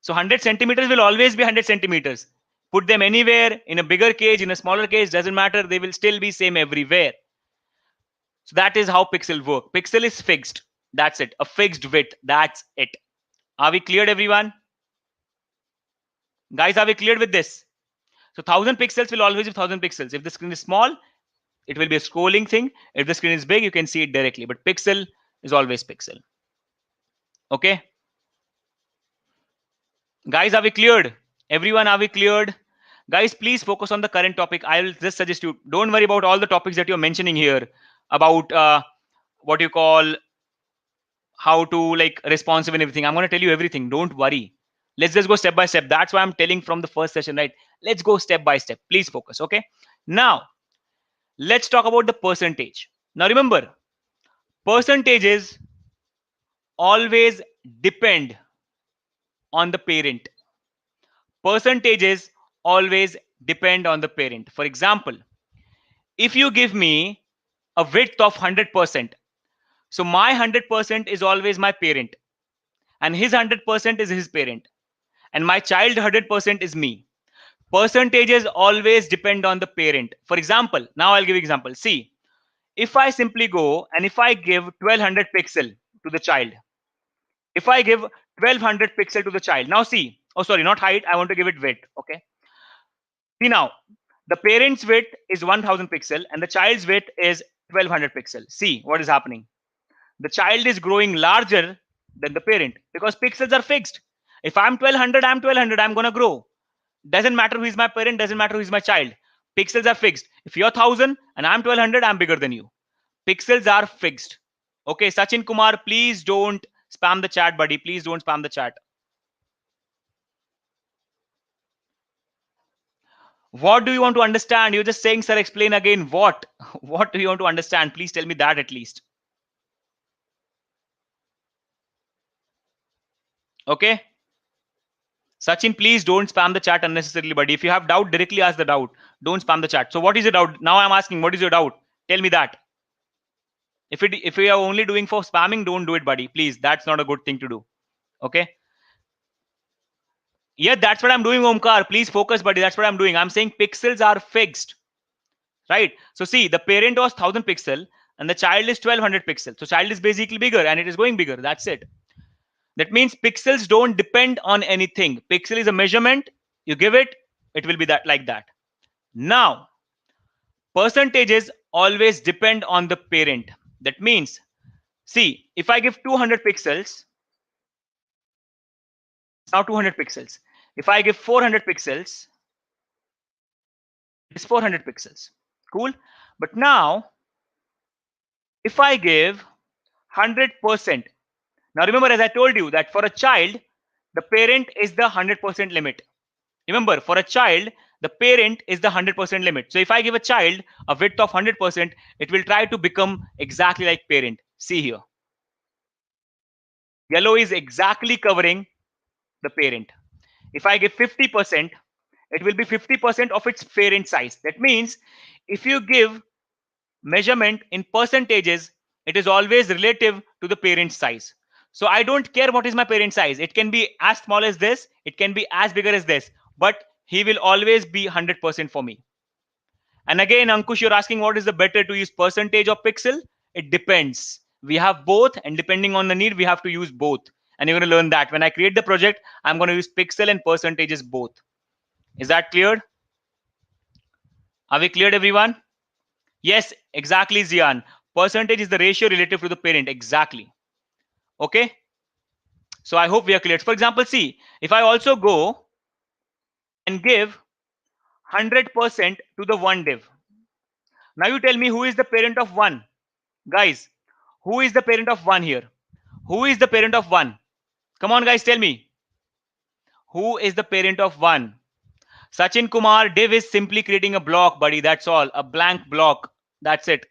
So 100 centimeters will always be 100 centimeters. Put them anywhere, in a bigger cage, in a smaller cage, doesn't matter. They will still be same everywhere. So that is how pixel work. Pixel is fixed. That's it. A fixed width. That's it. Are we cleared, everyone? Guys, are we cleared with this? So 1000 pixels will always be 1000 pixels. If the screen is small, It will be a scrolling thing. If the screen is big, you can see it directly, but pixel is always pixel. Okay, guys, are we cleared? Everyone, are we cleared? Guys, please focus on the current topic. I'll just suggest you don't worry about all the topics that you're mentioning here about what you call how to like responsive and everything. I'm going to tell you everything. Don't worry. Let's just go step by step. That's why I'm telling from the first session, right? Let's go step by step. Please focus. Okay. Now, let's talk about the percentage. Now, remember, percentages always depend on the parent. Percentages always depend on the parent. For example, if you give me a width of 100%, so my 100% is always my parent, and his 100% is his parent, and my child 100% is me. Percentages always depend on the parent. For example, now I'll give you example. See, if I simply go and if I give 1200 pixel to the child, if I give 1200 pixel to the child, now see, oh sorry, not height, I want to give it width. Okay, see now, the parent's width is 1000 pixel and the child's width is 1200 pixel. See what is happening. The child is growing larger than the parent because pixels are fixed. If I'm 1200, I'm 1200, I'm gonna grow. Doesn't matter who is my parent, doesn't matter who is my child. Pixels are fixed. If you're 1000 and I'm 1200, I'm bigger than you. Pixels are fixed. Okay, Sachin Kumar, please don't spam the chat, buddy. Please don't spam the chat. What do you want to understand? You're just saying, sir, explain again. What? What do you want to understand? Please tell me that at least. Okay. Sachin, please don't spam the chat unnecessarily, buddy. If you have doubt, directly ask the doubt. Don't spam the chat. So what is your doubt? Now I'm asking, what is your doubt? Tell me that. If we are only doing for spamming, don't do it, buddy. Please, that's not a good thing to do. Okay. Yeah, that's what I'm doing, Omkar. Please focus, buddy. That's what I'm doing. I'm saying pixels are fixed, right? So see, the parent was 1000 pixel and the child is 1200 pixel. So child is basically bigger and it is going bigger. That's it. That means pixels don't depend on anything. Pixel is a measurement. You give it, it will be that like that. Now, percentages always depend on the parent. That means, see, if I give 200 pixels, now 200 pixels. If I give 400 pixels, it's 400 pixels. Cool. But now, if I give 100%, now remember, as I told you that for a child, the parent is the 100% limit. Remember, for a child, the parent is the 100% limit. So if I give a child a width of 100%, it will try to become exactly like parent. See here. Yellow is exactly covering the parent. If I give 50%, it will be 50% of its parent size. That means if you give measurement in percentages, it is always relative to the parent size. So I don't care what is my parent size. It can be as small as this, it can be as bigger as this, but he will always be 100% for me. And again, Ankush, you're asking what is the better to use, percentage or pixel? It depends. We have both, and depending on the need, we have to use both. And you're going to learn that. When I create the project, I'm going to use pixel and percentages both. Is that cleared? Are we cleared, everyone? Yes, exactly, Zian. Percentage is the ratio relative to the parent. Exactly. Okay. So I hope we are clear. For example, see, if I also go and give 100% to the one div. Now you tell me who is the parent of one. Guys, who is the parent of one here? Who is the parent of one? Come on, guys, tell me. Who is the parent of one? Sachin Kumar, div is simply creating a block, buddy. That's all. A blank block. That's it.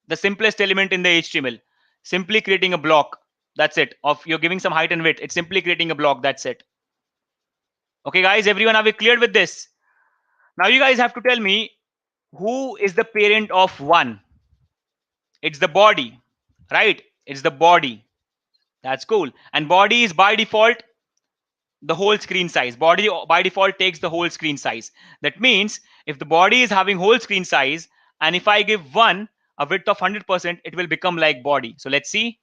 The simplest element in the HTML. Simply creating a block. That's it. Of you're giving some height and width. It's simply creating a block. That's it. Okay, guys, everyone, are we cleared with this? Now you guys have to tell me who is the parent of one. It's the body, right? It's the body. That's cool. And body is by default the whole screen size. Body by default takes the whole screen size. That means if the body is having whole screen size, and if I give one a width of 100%, it will become like body. So let's see.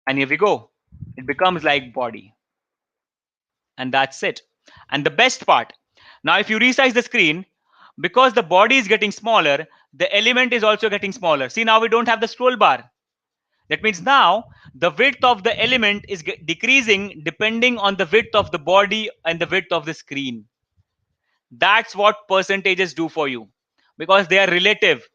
And here we go. It becomes like body. And that's it. And the best part, now if you resize the screen, Because the body is getting smaller, the element is also getting smaller. See, now we don't have the scroll bar. That means now the width of the element is decreasing depending on the width of the body and the width of the screen. That's what percentages do for you, because they are relative,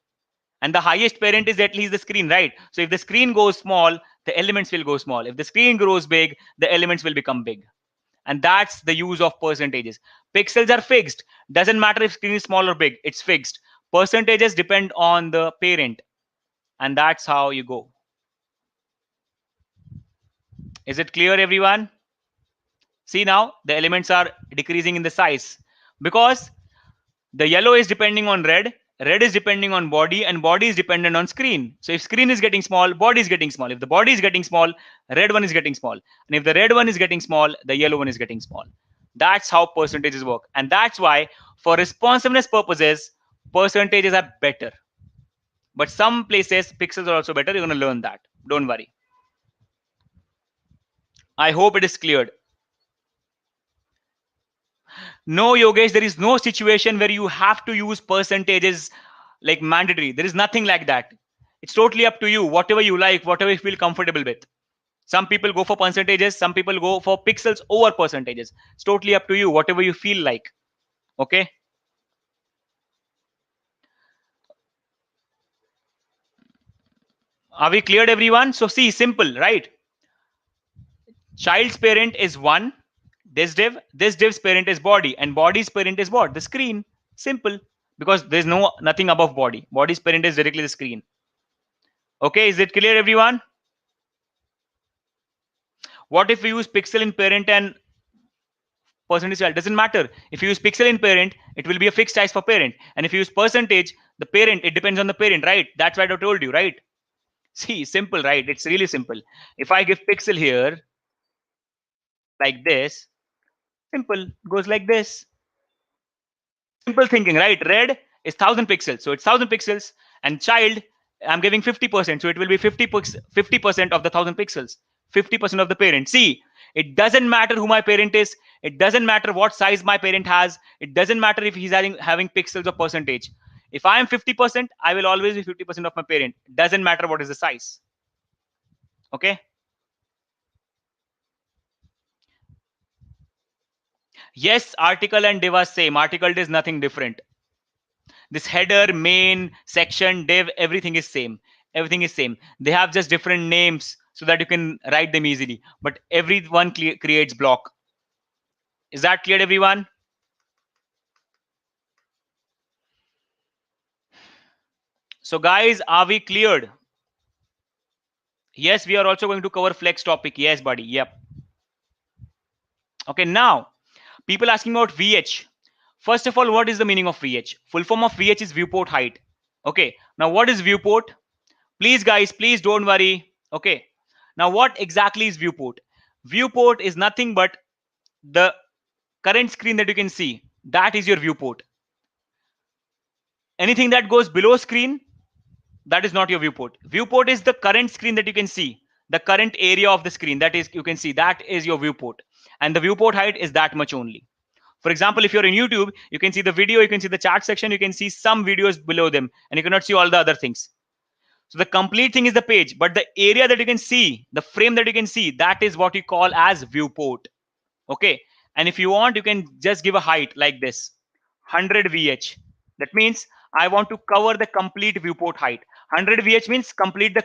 and the highest parent is at least the screen, right? So if the screen goes small, the elements will go small. If the screen grows big, the elements will become big. And that's the use of percentages. Pixels are fixed. Doesn't matter if screen is small or big, it's fixed. Percentages depend on the parent, and that's how you go. Is it clear, everyone? See, now the elements are decreasing in the size because the yellow is depending on red, red is depending on body, and body is dependent on screen. So if screen is getting small, body is getting small. If the body is getting small, red one is getting small. And if the red one is getting small, the yellow one is getting small. That's how percentages work. And that's why for responsiveness purposes, percentages are better. But some places, pixels are also better. You're going to learn that. Don't worry. I hope it is cleared. No, Yogesh, there is no situation where you have to use percentages like mandatory. There is nothing like that. It's totally up to you, whatever you like, whatever you feel comfortable with. Some people go for percentages, some people go for pixels over percentages. It's totally up to you, whatever you feel like. Okay. Are we cleared, everyone? So see, simple, right? Child's parent is one, this div's parent is body, and body's parent is what? The screen. Simple. Because there's nothing above body. Body's parent is directly the screen. Okay, is it clear, everyone? What if we use pixel in parent and percentage child? Doesn't matter. If you use pixel in parent, it will be a fixed size for parent. And if you use percentage, the parent, it depends on the parent, right? That's what I told you, right? See, simple, right? It's really simple. If I give pixel here, like this, simple, goes like this. Simple thinking, right? Red is 1000 pixels. So it's 1000 pixels. And child, I'm giving 50%. So it will be 50% of the 1000 pixels. 50% of the parent. See, it doesn't matter who my parent is. It doesn't matter what size my parent has. It doesn't matter if he's having pixels or percentage. If I am 50%, I will always be 50% of my parent. Doesn't matter what is the size. Okay. Yes, article and div are same. Article is nothing different. This header, main, section, div, everything is same. Everything is same. They have just different names so that you can write them easily. But everyone creates block. Is that clear, everyone? So guys, are we cleared? Yes, we are also going to cover flex topic. Yes, buddy. Yep. Okay, now people asking about VH. First of all, what is the meaning of VH? Full form of VH is viewport height. Okay, now what is viewport? Please, guys, please don't worry. Okay, now what exactly is viewport? Viewport is nothing but the current screen that you can see. That is your viewport. Anything that goes below screen, that is not your viewport. Viewport is the current screen that you can see, the current area of the screen that is you can see. That is your viewport, and the viewport height is that much only. For example, if you're in YouTube, you can see the video, you can see the chat section, you can see some videos below them, and you cannot see all the other things. So the complete thing is the page, but the area that you can see, the frame that you can see, that is what we call as viewport. Okay, and if you want, you can just give a height like this, 100 VH. That means I want to cover the complete viewport height. 100 VH means complete the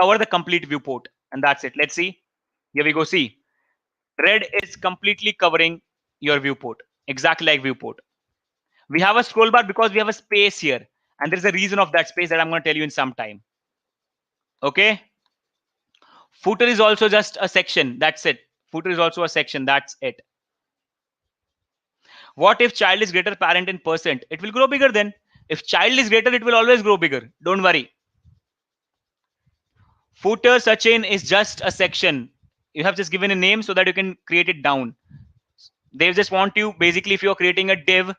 cover the complete viewport, and that's it. Let's see. Here we go. See, red is completely covering your viewport, exactly like viewport. We have a scroll bar because we have a space here, and there's a reason of that space that I'm going to tell you in some time. Okay. Footer is also just a section. That's it. Footer is also a section. That's it. What if child is greater parent in percent? It will grow bigger then. If child is greater, it will always grow bigger. Don't worry. Footer, Sachin, is just a section. You have just given a name so that you can create it down. They just want you, basically, if you're creating a div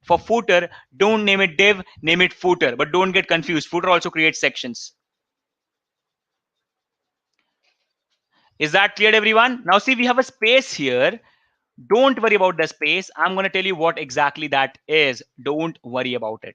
for footer, don't name it div, name it footer. But don't get confused. Footer also creates sections. Is that clear, everyone? Now see, we have a space here. Don't worry about the space. I'm going to tell you what exactly that is. Don't worry about it.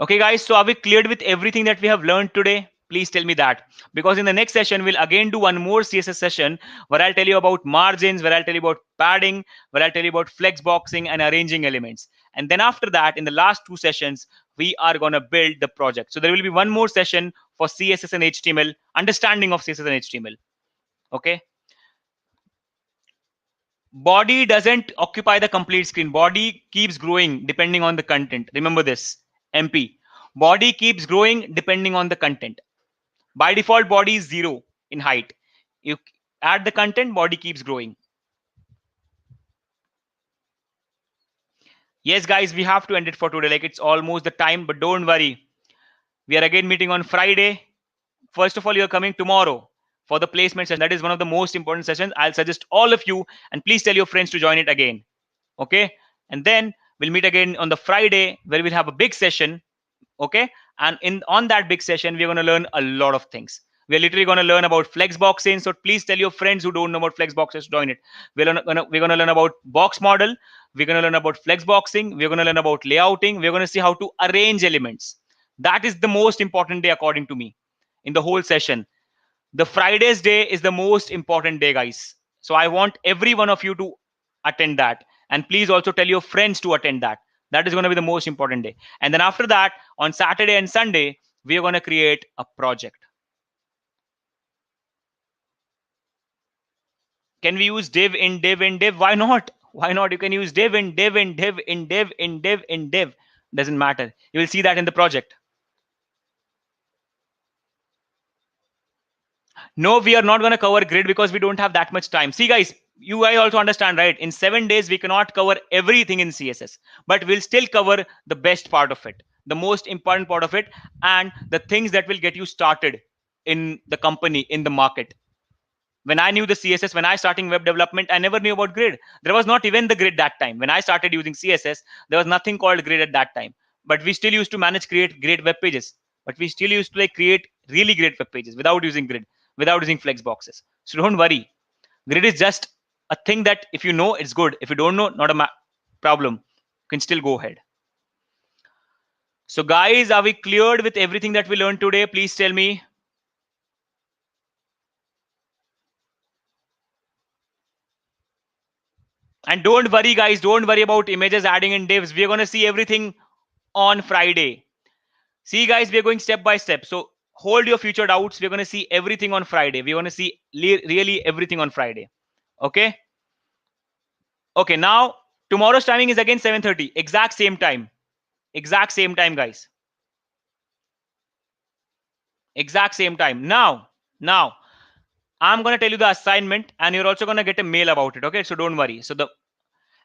Okay, guys, so are we cleared with everything that we have learned today? Please tell me that. Because in the next session, we'll again do one more CSS session where I'll tell you about margins, where I'll tell you about padding, where I'll tell you about flex boxing and arranging elements. And then after that, in the last two sessions, we are going to build the project. So there will be one more session for CSS and HTML, understanding of CSS and HTML. Okay. Body doesn't occupy the complete screen. Body keeps growing depending on the content. Remember this, MP. Body keeps growing depending on the content. By default, body is 0 in height. You add the content, body keeps growing. Yes, guys, we have to end it for today. Like, it's almost the time, but don't worry. We are again meeting on Friday. First of all, you're coming tomorrow for the placement session. That is one of the most important sessions. I'll suggest all of you, and please tell your friends to join it again. Okay. And then we'll meet again on the Friday where we'll have a big session. Okay. And on that big session, we're going to learn a lot of things. We're literally going to learn about flex boxing. So please tell your friends who don't know about flex boxes to join it. We're going to learn about box model. We're going to learn about flex boxing. We're going to learn about layouting. We're going to see how to arrange elements. That is the most important day according to me in the whole session. The Friday's day is the most important day, guys. So I want every one of you to attend that. And please also tell your friends to attend that. That is going to be the most important day. And then after that, on Saturday and Sunday, we are going to create a project. Can we use div in div in div? Why not? Why not? You can use div in div in div in div in div in div. Doesn't matter. You will see that in the project. No, we are not going to cover grid because we don't have that much time. See, guys, you guys also understand, right? In 7 days, we cannot cover everything in CSS, but we'll still cover the best part of it, the most important part of it, and the things that will get you started in the company, in the market. When I knew the CSS, when I starting web development, I never knew about grid. There was not even the grid that time. When I started using CSS, there was nothing called grid at that time. But we still used to create great web pages. But we still used to like create really great web pages without using grid, without using flex boxes. So don't worry. Grid is just a thing that if you know, it's good. If you don't know, not a problem. You can still go ahead. So guys, are we cleared with everything that we learned today? Please tell me. And don't worry, guys. Don't worry about images adding in divs. We're going to see everything on Friday. See, guys, we're going step by step. So hold your future doubts. We're going to see everything on Friday. We're going to see really everything on Friday. Okay. Okay. Now, tomorrow's timing is again 7:30. Exact same time. Exact same time, guys. Exact same time. Now, I'm going to tell you the assignment and you're also going to get a mail about it. Okay. So don't worry.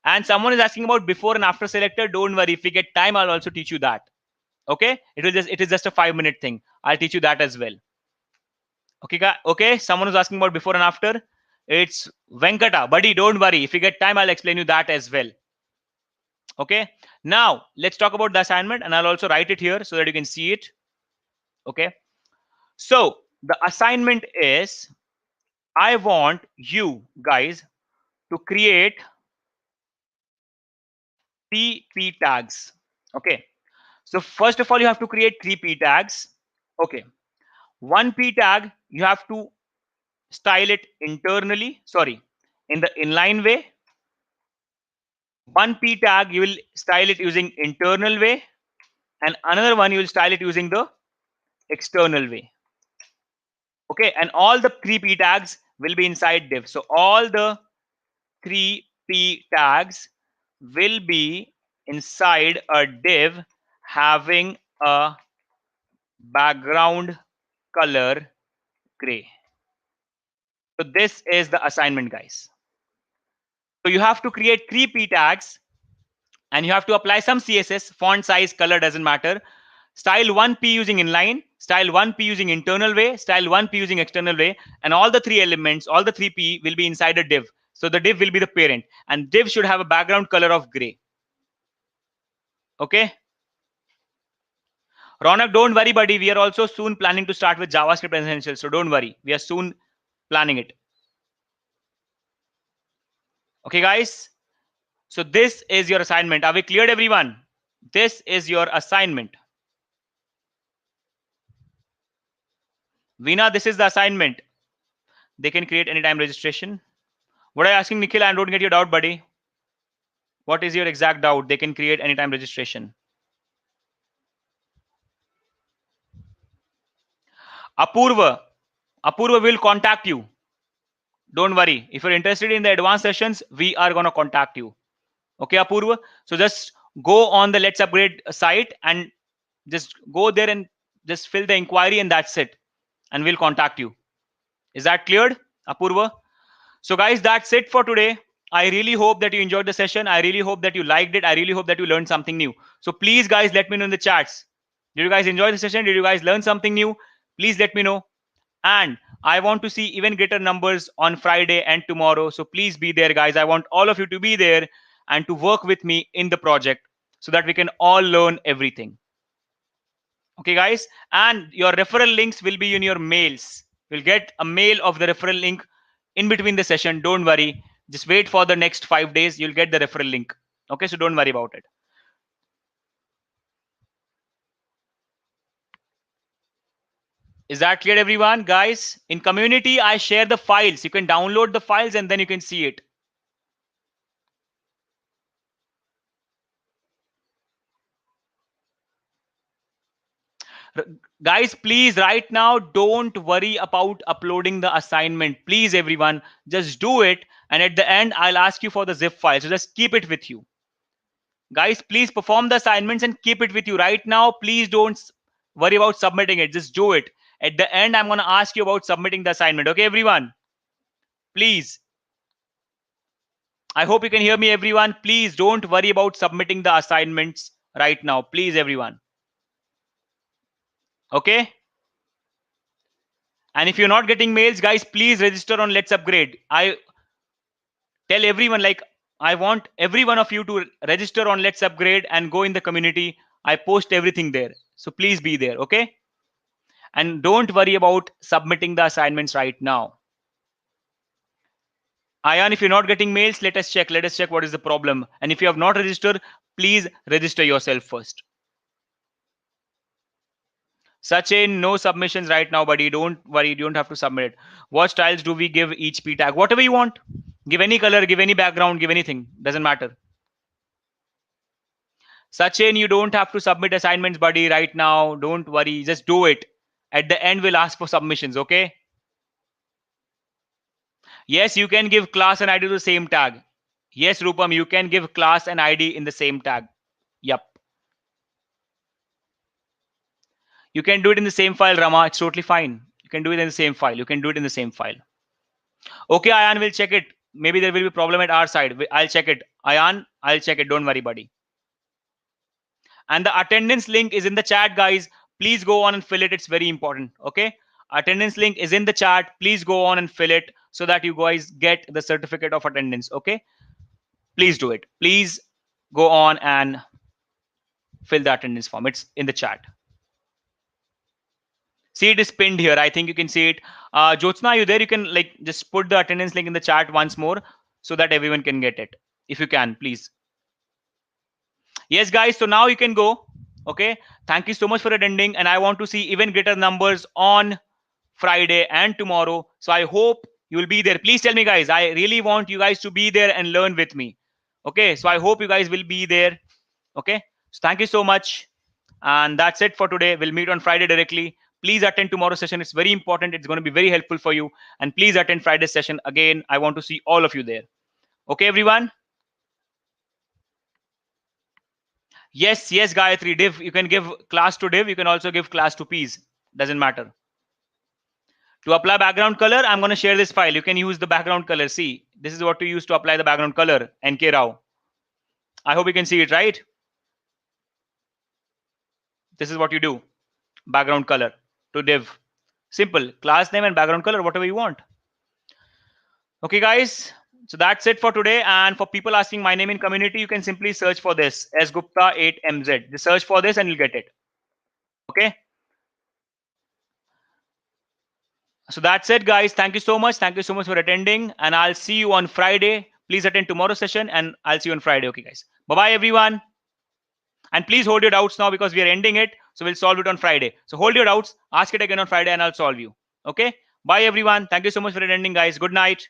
And someone is asking about before and after selector. Don't worry. If we get time, I'll also teach you that. Okay. It is just a 5-minute thing. I'll teach you that as well. Okay. Okay. Someone is asking about before and after. It's Venkata. Buddy, don't worry. If you get time, I'll explain you that as well. Okay. Now, let's talk about the assignment and I'll also write it here so that you can see it. Okay. So, the assignment is I want you guys to create 3 P tags. Okay. So, first of all, you have to create 3 P tags. Okay. One P tag, you have to style it internally, sorry, in the inline way. One P tag, you will style it using internal way, and another one you will style it using the external way. Okay, and all the 3 P tags will be inside div. So all the 3 P tags will be inside a div having a background color gray. So this is the assignment, guys. So you have to create 3 P tags and you have to apply some CSS, font size, color doesn't matter. Style 1P using inline, style 1P using internal way, style 1P using external way, and all the 3 elements, all the 3P will be inside a div. So the div will be the parent and div should have a background color of gray. Okay. Ronak, don't worry, buddy. We are also soon planning to start with JavaScript Essentials. So don't worry. We are soon planning it. Okay, guys. So this is your assignment. Are we cleared, everyone? This is your assignment. Veena, this is the assignment. They can create anytime registration. What are you asking, Nikhil? I don't get your doubt, buddy. What is your exact doubt? They can create anytime registration. Apurva. Apurva will contact you. Don't worry. If you're interested in the advanced sessions, we are going to contact you. Okay, Apurva? So just go on the Let's Upgrade site and just go there and just fill the inquiry, and that's it. And we'll contact you. Is that cleared, Apurva? So guys, that's it for today. I really hope that you enjoyed the session. I really hope that you liked it. I really hope that you learned something new. So please, guys, let me know in the chats. Did you guys enjoy the session? Did you guys learn something new? Please let me know. And I want to see even greater numbers on Friday and tomorrow. So please be there, guys. I want all of you to be there and to work with me in the project so that we can all learn everything. Okay, guys. And your referral links will be in your mails. You'll get a mail of the referral link in between the session. Don't worry. Just wait for the next 5 days. You'll get the referral link. Okay, so don't worry about it. Is that clear, everyone? Guys, in community, I share the files. You can download the files and then you can see it. Guys, please, right now, don't worry about uploading the assignment. Please, everyone, just do it. And at the end, I'll ask you for the zip file. So just keep it with you. Guys, please perform the assignments and keep it with you. Right now, please don't worry about submitting it. Just do it. At the end, I'm going to ask you about submitting the assignment. Okay, everyone? Please. I hope you can hear me, everyone. Please don't worry about submitting the assignments right now. Please, everyone. Okay? And if you're not getting mails, guys, please register on Let's Upgrade. I tell everyone, like, I want every one of you to register on Let's Upgrade and go in the community. I post everything there. So please be there, okay? And don't worry about submitting the assignments right now. Ayan, if you're not getting mails, let us check. Let us check what is the problem. And if you have not registered, please register yourself first. Sachin, no submissions right now, buddy. Don't worry. You don't have to submit it. What styles do we give each P tag? Whatever you want. Give any color, give any background, give anything. Doesn't matter. Sachin, you don't have to submit assignments, buddy, right now. Don't worry. Just do it. At the end, we'll ask for submissions, okay? Yes, you can give class and ID to the same tag. Yes, Rupam, you can give class and ID in the same tag. Yep. You can do it in the same file, Rama. It's totally fine. You can do it in the same file. You can do it in the same file. Okay, Ayan, we'll check it. Maybe there will be a problem at our side. I'll check it. Ayan, I'll check it. Don't worry, buddy. And the attendance link is in the chat, guys. Please go on and fill it. It's very important. Okay. Attendance link is in the chat. Please go on and fill it so that you guys get the certificate of attendance. Okay. Please do it. Please go on and fill the attendance form. It's in the chat. See, it is pinned here. I think you can see it. Jyotsna, are you there? You can like just put the attendance link in the chat once more so that everyone can get it. If you can, please. Yes, guys. So now you can go. Okay. Thank you so much for attending. And I want to see even greater numbers on Friday and tomorrow. So I hope you will be there. Please tell me, guys. I really want you guys to be there and learn with me. Okay. So I hope you guys will be there. Okay. So thank you so much. And that's it for today. We'll meet on Friday directly. Please attend tomorrow's session. It's very important. It's going to be very helpful for you. And please attend Friday's session. Again, I want to see all of you there. Okay, everyone? Yes, yes, Gayatri. Div, you can give class to div. You can also give class to P's. Doesn't matter. To apply background color, I'm going to share this file. You can use the background color. See, this is what to use to apply the background color. NK Rao. I hope you can see it, right? This is what you do. Background color to div. Simple. Class name and background color, whatever you want. Okay, guys. So that's it for today. And for people asking my name in community, you can simply search for this as Gupta 8MZ. Just search for this and you'll get it. Okay. So that's it, guys. Thank you so much. Thank you so much for attending. And I'll see you on Friday. Please attend tomorrow's session and I'll see you on Friday. Okay, guys. Bye bye, everyone. And please hold your doubts now because we are ending it. So we'll solve it on Friday. So hold your doubts, ask it again on Friday, and I'll solve you. Okay. Bye, everyone. Thank you so much for attending, guys. Good night.